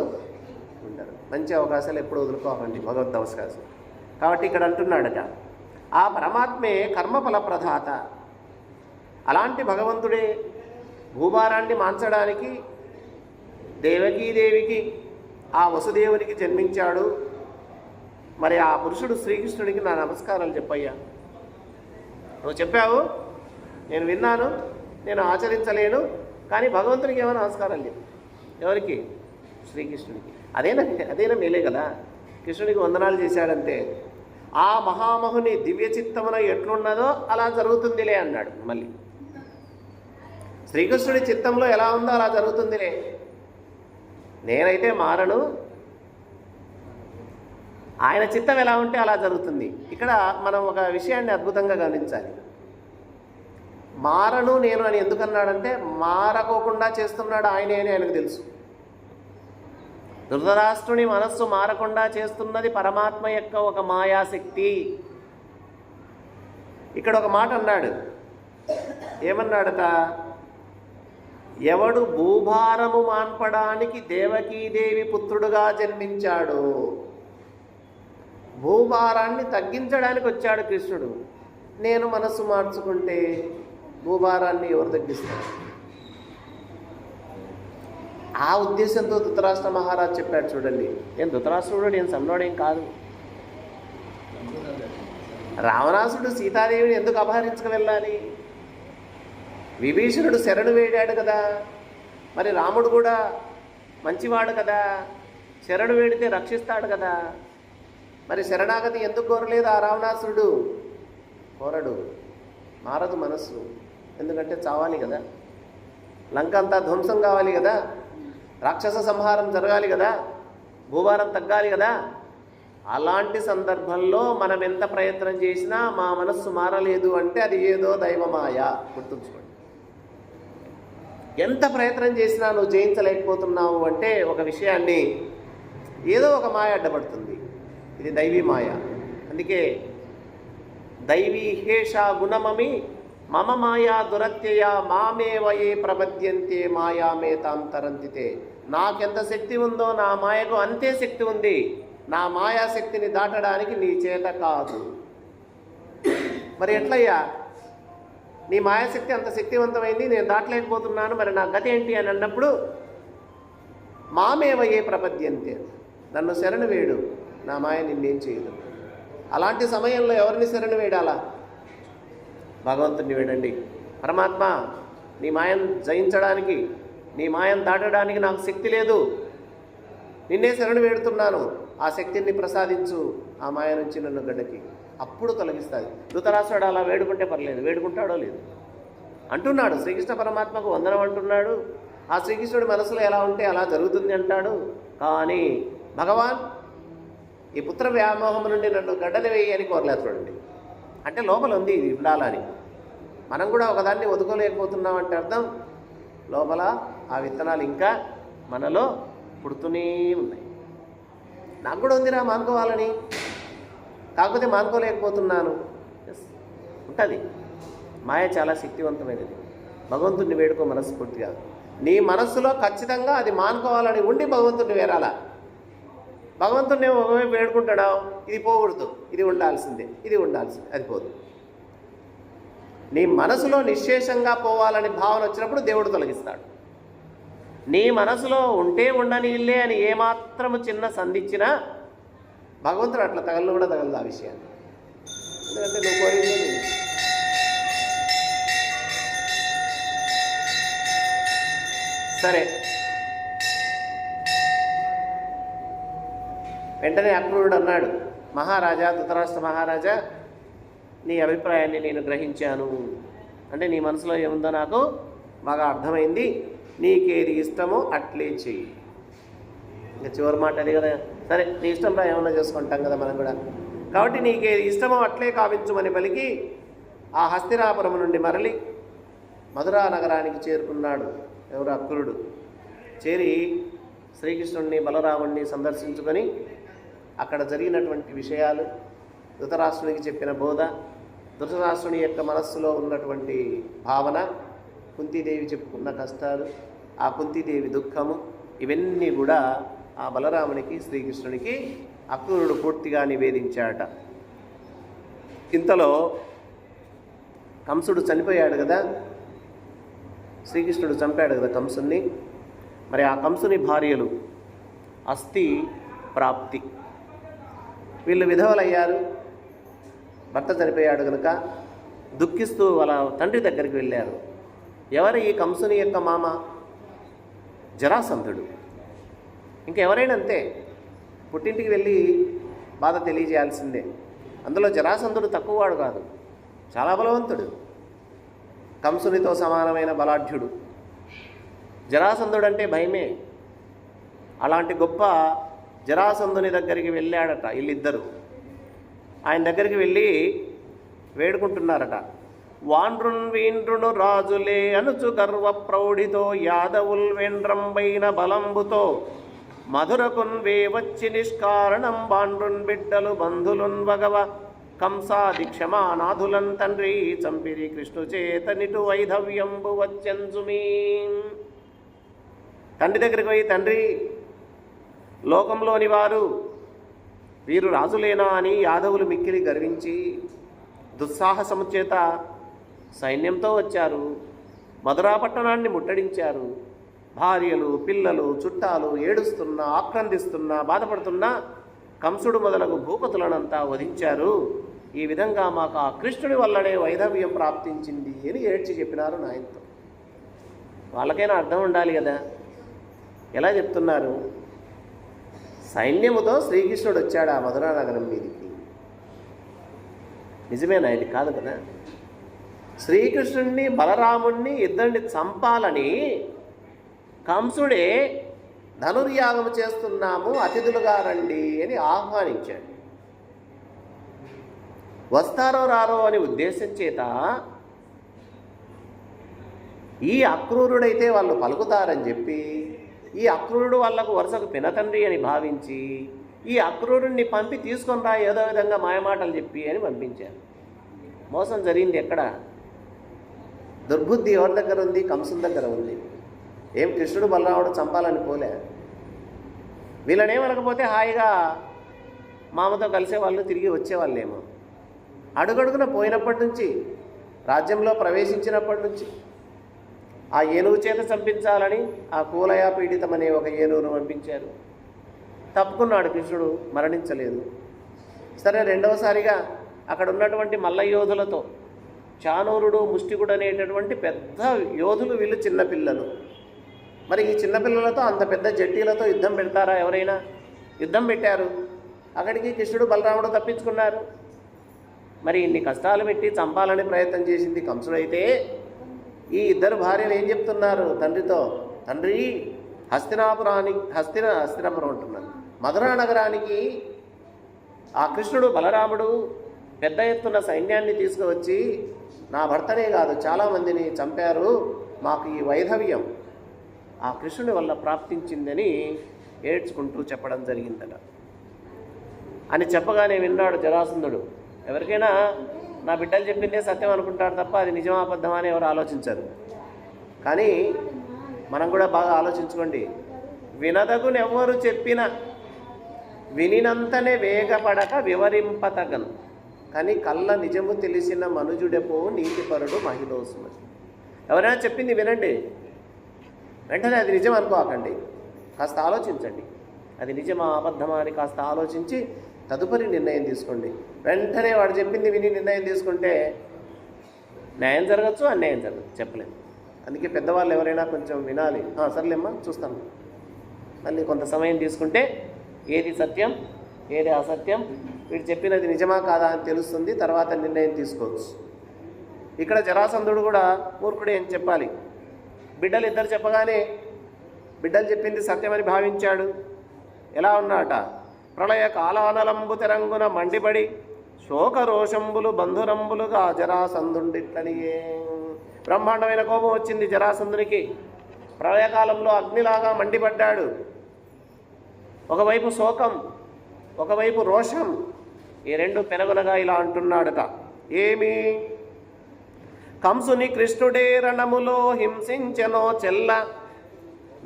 ఉండరు. మంచి అవకాశాలు ఎప్పుడు వదులుకోకండి, భగవద్ అవకాశం. కాబట్టి ఇక్కడ అంటున్నాడట, ఆ పరమాత్మే కర్మఫల ప్రదాత. అలాంటి భగవంతుడే భూభారాన్ని మాంచడానికి దేవకీదేవికి, ఆ వసుదేవునికి జన్మించాడు. మరి ఆ పురుషుడు శ్రీకృష్ణుడికి నా నమస్కారాలు చెప్పయ్యా. నువ్వు చెప్పావు, నేను విన్నాను, నేను ఆచరించలేను, కానీ భగవంతుడికి ఏమైనా నమస్కారాలు చెప్పు. ఎవరికి? శ్రీకృష్ణుడికి. అదేనా మేలే కదా. కృష్ణుడికి వందనాలు చేశాడంటే ఆ మహామహుని దివ్య చిత్తమున ఎట్లున్నదో అలా జరుగుతుందిలే అన్నాడు. మళ్ళీ శ్రీకృష్ణుడి చిత్తంలో ఎలా ఉందో అలా జరుగుతుందిలే. నేనైతే మారను, ఆయన చిత్తం ఎలా ఉంటే అలా జరుగుతుంది. ఇక్కడ మనం ఒక విషయాన్ని అద్భుతంగా గమనించాలి. మారను నేను అని ఎందుకన్నాడంటే మారకోకుండా చేస్తున్నాడు ఆయనే అని ఆయనకు తెలుసు. ధృతరాష్ట్రుని మనస్సు మారకుండా చేస్తున్నది పరమాత్మ యొక్క ఒక మాయాశక్తి. ఇక్కడ ఒక మాట అన్నాడు. ఏమన్నాడట? ఎవడు భూభారము మాన్పడానికి దేవకీదేవి పుత్రుడుగా జన్మించాడు. భూభారాన్ని తగ్గించడానికి వచ్చాడు కృష్ణుడు. నేను మనస్సు మార్చుకుంటే భూభారాన్ని ఎవరు తగ్గిస్తారు? ఆ ఉద్దేశంతో ధృతరాష్ట్ర మహారాజు చెప్పాడు. చూడండి, నేను ధృతరాష్ట్రుడు, నేను సన్నోడేం కాదు. రావణాసుడు సీతాదేవిని ఎందుకు అపహరించుకు వెళ్ళాలి? విభీషణుడు శరణు వేడాడు కదా. మరి రాముడు కూడా మంచివాడు కదా, శరణు వేడితే రక్షిస్తాడు కదా. మరి శరణాగతి ఎందుకు కోరలేదు ఆ రావణాసురుడు? కోరడు, మారదు మనస్సు. ఎందుకంటే చావాలి కదా, లంక అంతా ధ్వంసం కావాలి కదా, రాక్షస సంహారం జరగాలి కదా, భూభారం తగ్గాలి కదా. అలాంటి సందర్భంలో మనం ఎంత ప్రయత్నం చేసినా మా మనస్సు మారలేదు అంటే అది ఏదో దైవమాయ. గుర్తుంచుకోండి. ఎంత ప్రయత్నం చేసినా నువ్వు జయించలేకపోతున్నావు అంటే ఒక విషయాన్ని ఏదో ఒక మాయ అడ్డపడుతుంది. ఇది దైవీ మాయ. అందుకే దైవీ హేష గుణమమి మమ మాయా దురత్యయ మామేవ ఏ ప్రపద్యంతే మాయామే తాం తరంతితే. నాకెంత శక్తి ఉందో నా మాయకు అంతే శక్తి ఉంది. నా మాయాశక్తిని దాటడానికి నీ చేత కాదు. మరి ఎట్లయ్యా? నీ మాయాశక్తి అంత శక్తివంతమైంది, నేను దాటలేకపోతున్నాను, మరి నా గతి ఏంటి అని అన్నప్పుడు మామేవ ఏ ప్రపద్యంతే, నన్ను శరణు వేడు, నా మాయ నిన్నేం చేయదు. అలాంటి సమయంలో ఎవరిని శరణు వేడాలా? భగవంతుడిని వేడండి. పరమాత్మ, నీ మాయను జయించడానికి, నీ మాయను దాటడానికి నాకు శక్తి లేదు, నిన్నే శరణు వేడుతున్నాను, ఆ శక్తిని ప్రసాదించు, ఆ మాయ నుంచి నన్ను గడ్డకి. అప్పుడు తొలగిస్తుంది. ధృతరాష్ట్రుడు అలా వేడుకుంటే పర్లేదు, వేడుకుంటాడో లేదు అంటున్నాడు. శ్రీకృష్ణ పరమాత్మకు వందనం అంటున్నాడు. ఆ శ్రీకృష్ణుడి మనసులో ఎలా ఉంటే అలా జరుగుతుంది అంటాడు. కానీ భగవాన్ ఈ పుత్ర వ్యామోహం నుండి నన్ను గడ్డని వేయి అని కోరలేదు. చూడండి, అంటే లోపల ఉంది ఇది ఉండాలని. మనం కూడా ఒకదాన్ని వదుకోలేకపోతున్నామంటే అర్థం లోపల ఆ విత్తనాలు ఇంకా మనలో పుడుతూనే ఉన్నాయి. నాకు కూడా ఉందిరా మానుకోవాలని, కాకపోతే మానుకోలేకపోతున్నాను. ఉంటుంది. మాయ చాలా శక్తివంతమైనది. భగవంతుడిని వేడుకో మనస్ఫూర్తిగా. నీ మనస్సులో ఖచ్చితంగా అది మానుకోవాలని ఉండి భగవంతుడిని వేరాలా. భగవంతుడిని ఒకవైపు వేడుకుంటాడా, ఇది పోకూడదు, ఇది ఉండాల్సిందే, ఇది ఉండాల్సిందే, అది పోదు. నీ మనసులో నిశ్శేషంగా పోవాలని భావన వచ్చినప్పుడు దేవుడు తొలగిస్తాడు. నీ మనసులో ఉంటే ఉండని ఇల్లే అని ఏమాత్రము చిన్న సంధించినా భగవంతుడు అట్లా తగలను కూడా తగలదు ఆ విషయాన్ని. ఎందుకంటే నువ్వు కోరిందే లేదు. సరే, వెంటనే అక్రూరుడు అన్నాడు, మహారాజా, ధృతరాష్ట్ర మహారాజా, నీ అభిప్రాయాన్ని నేను గ్రహించాను. అంటే నీ మనసులో ఏముందో నాకు బాగా అర్థమైంది. నీకేది ఇష్టమో అట్లే చెయ్యి. ఇంకా చివరి మాట అది కదా. సరే, నీ ఇష్టంలో ఏమన్నా చేసుకుంటాం కదా మనం కూడా. కాబట్టి నీకేది ఇష్టమో అట్లే కావించుమని పలికి ఆ హస్తినాపురం నుండి మరలి మధురా నగరానికి చేరుకున్నాడు. ఎవరు? అక్రూరుడు. చేరి శ్రీకృష్ణుడిని బలరాముడిని సందర్శించుకొని అక్కడ జరిగినటువంటి విషయాలు, ధృతరాష్ట్రునికి చెప్పిన బోధ, ధృతరాష్ట్రుని యొక్క మనస్సులో ఉన్నటువంటి భావన, కుంతీదేవి చెప్పుకున్న కష్టాలు, ఆ కుంతీదేవి దుఃఖము, ఇవన్నీ కూడా ఆ బలరామునికి శ్రీకృష్ణునికి అక్రూరుడు పూర్తిగా నివేదించాడట. ఇంతలో కంసుడు చనిపోయాడు కదా, శ్రీకృష్ణుడు చంపాడు కదా కంసుని. మరి ఆ కంసుని భార్యలు అస్థి, ప్రాప్తి, వీళ్ళు విధవలయ్యారు. భర్త చనిపోయాడు కనుక దుఃఖిస్తూ వాళ్ళ తండ్రి దగ్గరికి వెళ్ళారు. ఎవరు? ఈ కంసుని యొక్క మామ జరాసంధుడు. ఇంకెవరైనా అంతే, పుట్టింటికి వెళ్ళి బాధ తెలియజేయాల్సిందే. అందులో జరాసంధుడు తక్కువవాడు కాదు, చాలా బలవంతుడు, కంసునితో సమానమైన బలాఢ్యుడు. జరాసంధుడు అంటే భయమే. అలాంటి గొప్ప జరాసంధుని దగ్గరికి వెళ్ళాడట వీళ్ళిద్దరూ. ఆయన దగ్గరికి వెళ్ళి వేడుకుంటున్నారట. వాండ్రున్ వీండ్రును రాజులే అనుచు గర్వ ప్రౌఢితో యాదవుల్ వెండ్రంబైన బలంబుతో మధురకున్ వేవచ్చి నిష్కారణం బాండ్రున్ బిడ్డలు బంధులున్ వగవ కంసాది క్షమానాథులన్ తండ్రి చంపిరి కృష్ణు చేతనిటు వైధవ్యంబు వచ్చంజుమీ. తండ్రి దగ్గరికి పోయి, తండ్రి, లోకంలోని వారు వీరు రాజులేనా అని యాదవులు మిక్కిలి గర్వించి దుస్సాహసము చేత సైన్యంతో వచ్చారు, మధురా పట్టణాన్ని ముట్టడించారు. భార్యలు, పిల్లలు, చుట్టాలు ఏడుస్తున్నా, ఆక్రందిస్తున్నా, బాధపడుతున్నా కంసుడు మొదలగు భూపతులనంతా వధించారు. ఈ విధంగా మాకు ఆ కృష్ణుడి వల్లనే వైధవ్యం ప్రాప్తించింది అని ఏడ్చి చెప్పినారు నాయనతో. వాళ్ళకైనా అర్థం ఉండాలి కదా. ఎలా చెప్తున్నారు? సైన్యముతో శ్రీకృష్ణుడు వచ్చాడు ఆ మధురా నగరం మీదికి. నిజమేనా? ఇది కాదు కదా. శ్రీకృష్ణుడిని బలరాముణ్ణి ఇద్దరిని చంపాలని కంసుడే ధనుర్యాగం చేస్తున్నాము, అతిథులుగా రండి అని ఆహ్వానించాడు. వస్తారో రారో అని ఉద్దేశం చేత ఈ అక్రూరుడైతే వాళ్ళు పలుకుతారని చెప్పి, ఈ అక్రూరుడు వాళ్లకు వరుసకు పినతండ్రి అని భావించి ఈ అక్రూరుడిని పంపి తీసుకొని రా ఏదో విధంగా మాయమాటలు చెప్పి అని పంపించారు. మోసం జరిగింది ఎక్కడ? దుర్బుద్ధి ఎవరి దగ్గర ఉంది? కంసుని దగ్గర ఉంది. ఏం కృష్ణుడు బలరాముడు చంపాలని పోలే. వీళ్ళనేమనకపోతే హాయిగా మామతో కలిసేవాళ్ళు, తిరిగి వచ్చేవాళ్ళేమో. అడుగడుగున పోయినప్పటి నుంచి, రాజ్యంలో ప్రవేశించినప్పటి నుంచి ఆ ఏనుగు చేత చంపించాలని ఆ కూలయ పీడితం అనే ఒక ఏనుగును పంపించారు. తప్పుకున్నాడు కృష్ణుడు, మరణించలేదు. సరే, రెండవసారిగా అక్కడ ఉన్నటువంటి మల్ల యోధులతో, చానూరుడు ముష్టికుడు అనేటటువంటి పెద్ద యోధులు, వీళ్ళు చిన్నపిల్లలు. మరి ఈ చిన్నపిల్లలతో అంత పెద్ద జట్టీలతో యుద్ధం పెడతారా ఎవరైనా? యుద్ధం పెట్టారు. అక్కడికి కృష్ణుడు బలరాముడు తప్పించుకున్నారు. మరి ఇన్ని కష్టాలు పెట్టి చంపాలని ప్రయత్నం చేసింది కంసుడైతే, ఈ ఇద్దరు భార్యలు ఏం చెప్తున్నారు తండ్రితో? తండ్రి, హస్తినాపురం ఉంటున్నాను, మధురా నగరానికి ఆ కృష్ణుడు బలరాముడు పెద్ద ఎత్తున సైన్యాన్ని తీసుకువచ్చి నా భర్తనే కాదు చాలామందిని చంపారు, మాకు ఈ వైధవ్యం ఆ కృష్ణుడి వల్ల ప్రాప్తించిందని ఏడ్చుకుంటూ చెప్పడం జరిగిందట. అని చెప్పగానే విన్నాడు జరాసంధుడు. ఎవరికైనా నా బిడ్డలు చెప్పిందే సత్యం అనుకుంటారు తప్ప అది నిజమా అబద్ధమా అని ఎవరు ఆలోచించరు. కానీ మనం కూడా బాగా ఆలోచించుకోండి. వినదగునెవ్వరు చెప్పిన వినినంతనే వేగపడక వివరింపతగను, కానీ కళ్ళ నిజము తెలిసిన మనుజుడెపో నీతిపరుడు మహిళోస్మతి. ఎవరైనా చెప్పింది వినండి, వెంటనే అది నిజం అనుకోకండి, కాస్త ఆలోచించండి. అది నిజమా అబద్ధమా అని కాస్త ఆలోచించి తదుపరి నిర్ణయం తీసుకోండి. వెంటనే వాడు చెప్పింది విని నిర్ణయం తీసుకుంటే న్యాయం జరగచ్చు, అన్యాయం జరగచ్చు, చెప్పలేము. అందుకే పెద్దవాళ్ళు ఎవరైనా కొంచెం వినాలి. సర్లేమ్మా చూస్తాను, మళ్ళీ కొంత సమయం తీసుకుంటే ఏది సత్యం ఏది అసత్యం, వీడు చెప్పినది నిజమా కాదా అని తెలుస్తుంది. తర్వాత నిర్ణయం తీసుకోవచ్చు. ఇక్కడ జరాసంధుడు కూడా మూర్ఖుడే అని చెప్పాలి. బిడ్డలు ఇద్దరు చెప్పగానే బిడ్డలు చెప్పింది సత్యమని భావించాడు. ఎలా ఉన్నాట? ప్రళయ కాలానలంబు తెరంగున మండిపడి శోకరోషంబులు బంధురంబులుగా జరాసంధుండిట్లనియే. బ్రహ్మాండమైన కోపం వచ్చింది జరాసంధునికి. ప్రళయకాలంలో అగ్నిలాగా మండిపడ్డాడు. ఒకవైపు శోకం, ఒకవైపు రోషం, ఈ రెండు పెనగునగా ఇలా అంటున్నాడట. ఏమి? కంసుని కృష్ణుడే రణములో హింసించెనో చెల్ల,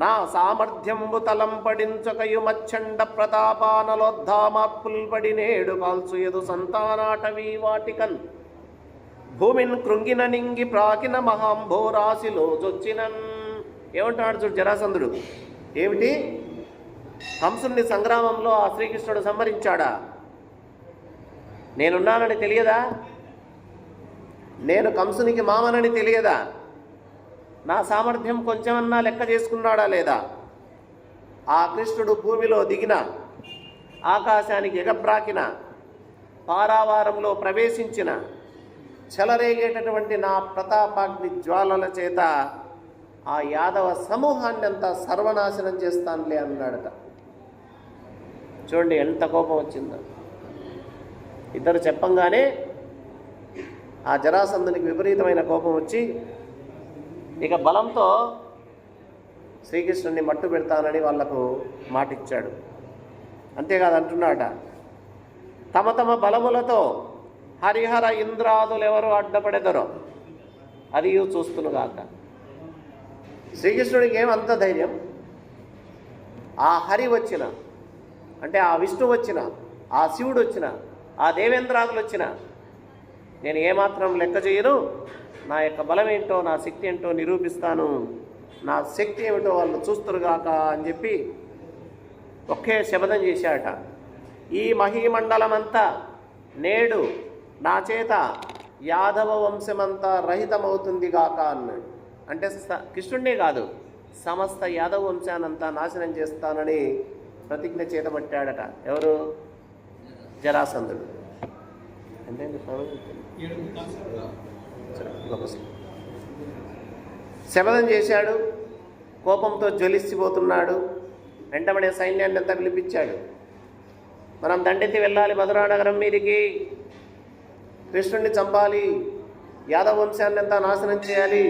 నా సామర్థ్యంబు తలంపడించకయు మచ్చండ ప్రతాపానలోద్ధామాత్పుల్పడి నేడు కాల్చు ఎదు సంతానాటవీ వాటికన్, భూమిన్ కృంగిన నింగి ప్రాకిన మహాంభోరాశిలో జొచ్చినన్. ఏమంటున్నాడు చూడు జరాసంధుడు. ఏమిటి? కంసుని సంగ్రామంలో ఆ శ్రీకృష్ణుడు సంహరించాడా? నేనున్నానని తెలియదా? నేను కంసునికి మామనని తెలియదా? నా సామర్థ్యం కొంచెమన్నా లెక్క చేసుకున్నాడా లేదా? ఆ కృష్ణుడు భూమిలో దిగిన, ఆకాశానికి ఎగబ్రాకిన, పారావారంలో ప్రవేశించిన, చెలరేగేటటువంటి నా ప్రతాపాగ్ని జ్వాలల చేత ఆ యాదవ సమూహాన్ని అంతా సర్వనాశనం చేస్తానులే అన్నాడట. చూడండి ఎంత కోపం వచ్చిందో. ఇద్దరు చెప్పంగానే ఆ జరాసంధునికి విపరీతమైన కోపం వచ్చి ఇక బలంతో శ్రీకృష్ణుడిని మట్టు పెడతానని వాళ్లకు మాటిచ్చాడు. అంతేకాదు అంటున్నాట, తమ తమ బలములతో హరిహర ఇంద్రాదులెవరు అడ్డపడెదరో అది చూస్తునుగాక. శ్రీకృష్ణుడికి ఏమంత ధైర్యం? ఆ హరి వచ్చిన, అంటే ఆ విష్ణు వచ్చిన, ఆ శివుడు వచ్చిన, ఆ దేవేంద్రాదులు వచ్చిన నేను ఏమాత్రం లెక్క చేయను. నా యొక్క బలం ఏంటో, నా శక్తి ఏంటో నిరూపిస్తాను, నా శక్తి ఏమిటో వాళ్ళు చూస్తురుగాక అని చెప్పి ఒకే శపథం చేశాట. ఈ మహీమండలమంతా నేడు నా చేత యాదవ వంశమంతా రహితమవుతుంది గాక అన్నాడు. అంటే కృష్ణుడినే కాదు, సమస్త యాదవ వంశానంతా నాశనం చేస్తానని ప్రతిజ్ఞ చేతబట్టాడట. ఎవరు? జరాసంధుడు. అంటే శపథం చేశాడు, కోపంతో జ్వలిచ్చిపోతున్నాడు. వెంటబడే సైన్యాన్ని అంతా పిలిపించాడు. మనం దండెత్తి వెళ్ళాలి మధురా నగరం మీదికి, కృష్ణుడిని చంపాలి, యాదవ వంశాన్ని అంతా నాశనం చేయాలి,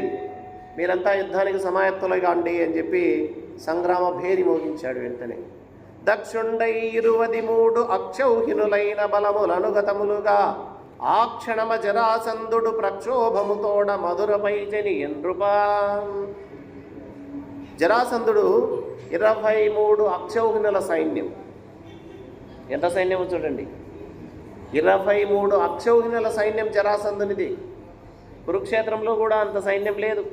మీరంతా యుద్ధానికి సమాయత్తులుగా అండి అని చెప్పి సంగ్రామ భేరి మోగించాడు. వెంటనే దక్షుండై 23 అక్షౌహినులైన బలములను గతములుగా ఆ క్షణమ జరాసంధుడు ప్రక్షోభముతోడ మధురపై జని ఎన్రుపా. జరాసంధుడు 23 అక్షౌహినుల సైన్యం. ఎంత సైన్యమో చూడండి, 23 అక్షౌహినుల సైన్యం జరాసంధునిది. కురుక్షేత్రంలో కూడా అంత సైన్యం లేదు,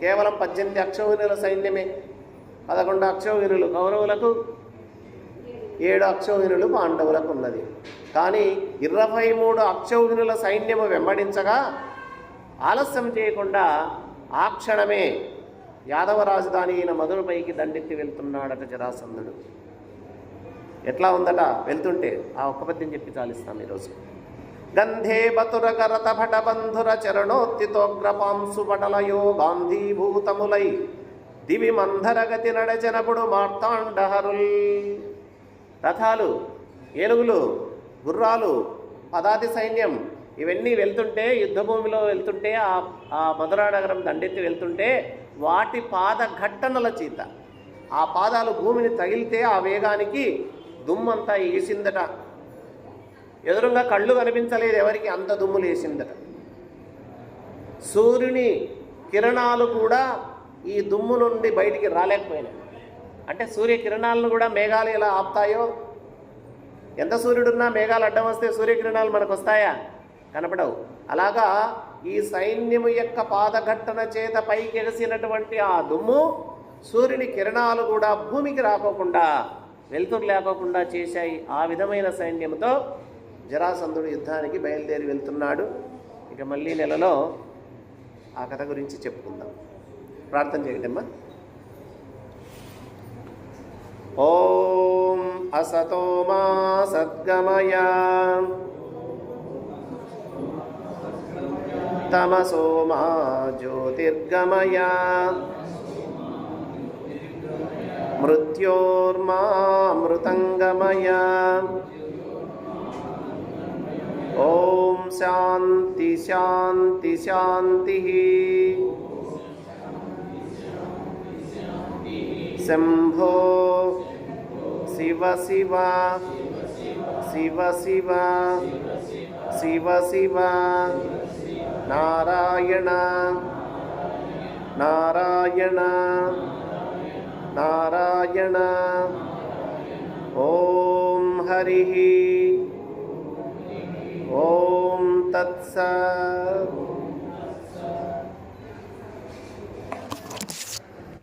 కేవలం 18 అక్షౌహినుల సైన్యమే. 11 అక్షౌహినులు కౌరవులకు, 7 అక్షౌహినులు పాండవులకు ఉన్నది. కానీ 23 అక్షౌహినుల సైన్యము వెంబడించగా ఆలస్యం చేయకుండా ఆ క్షణమే యాదవ రాజధాని అయిన మధురపైకి దండెత్తి వెళ్తున్నాడట జరాసంధుడు. ఎట్లా ఉందట వెళ్తుంటే? ఆ ఒక్క పద్యం చెప్పి చాలిస్తాం ఈరోజు. గంధే బతురకరత భటబంధుర చరణోత్తితోగ్రపాంసు పటలయో గాంధీభూతములై దివి మంధరగతి నడచెనపుడు మార్తాండహరుల్. రథాలు, ఏనుగులు, గుర్రాలు, పదాతి సైన్యం ఇవన్నీ వెళ్తుంటే, యుద్ధభూమిలో వెళ్తుంటే, ఆ మధురా నగరం దండెత్తి వెళ్తుంటే వాటి పాదఘట్టనల చేత ఆ పాదాలు భూమిని తగిలితే ఆ వేగానికి దుమ్మంతా వేసిందట. ఎదురుగా కళ్ళు కనిపించలేదు ఎవరికి, అంత దుమ్ములు వేసిందట. సూర్యుని కిరణాలు కూడా ఈ దుమ్ము నుండి బయటికి రాలేకపోయినాయి. అంటే సూర్యకిరణాలను కూడా మేఘాలు ఎలా ఆపుతాయో, ఎంత సూర్యుడున్నా మేఘాలు అడ్డం వస్తే సూర్యకిరణాలు మనకు వస్తాయా? కనపడవు. అలాగా ఈ సైన్యము యొక్క పాదఘట్టన చేత పైకి ఎగసినటువంటి ఆ దుమ్ము సూర్యుని కిరణాలు కూడా భూమికి రాకోకుండా, వెలుతురు లేకోకుండా చేశాయి. ఆ విధమైన సైన్యముతో జరాసంధుడు యుద్ధానికి బయలుదేరి వెళ్తున్నాడు. ఇక మళ్ళీ నెలలో ఆ కథ గురించి చెప్పుకుందాం. ప్రార్థన చేయటమ్మా. ఓం అసతో మా సద్గమయ తమసో మా జ్యోతిర్గమయ మృత్యోర్మామృతంగమయ. ఓం శాంతి శాంతి శాంతి. శంభో శివ శివ శివ శివ శివ శివ నారాయణ నారాయణ నారాయణ. ఓం హరి ఓం తత్సత్.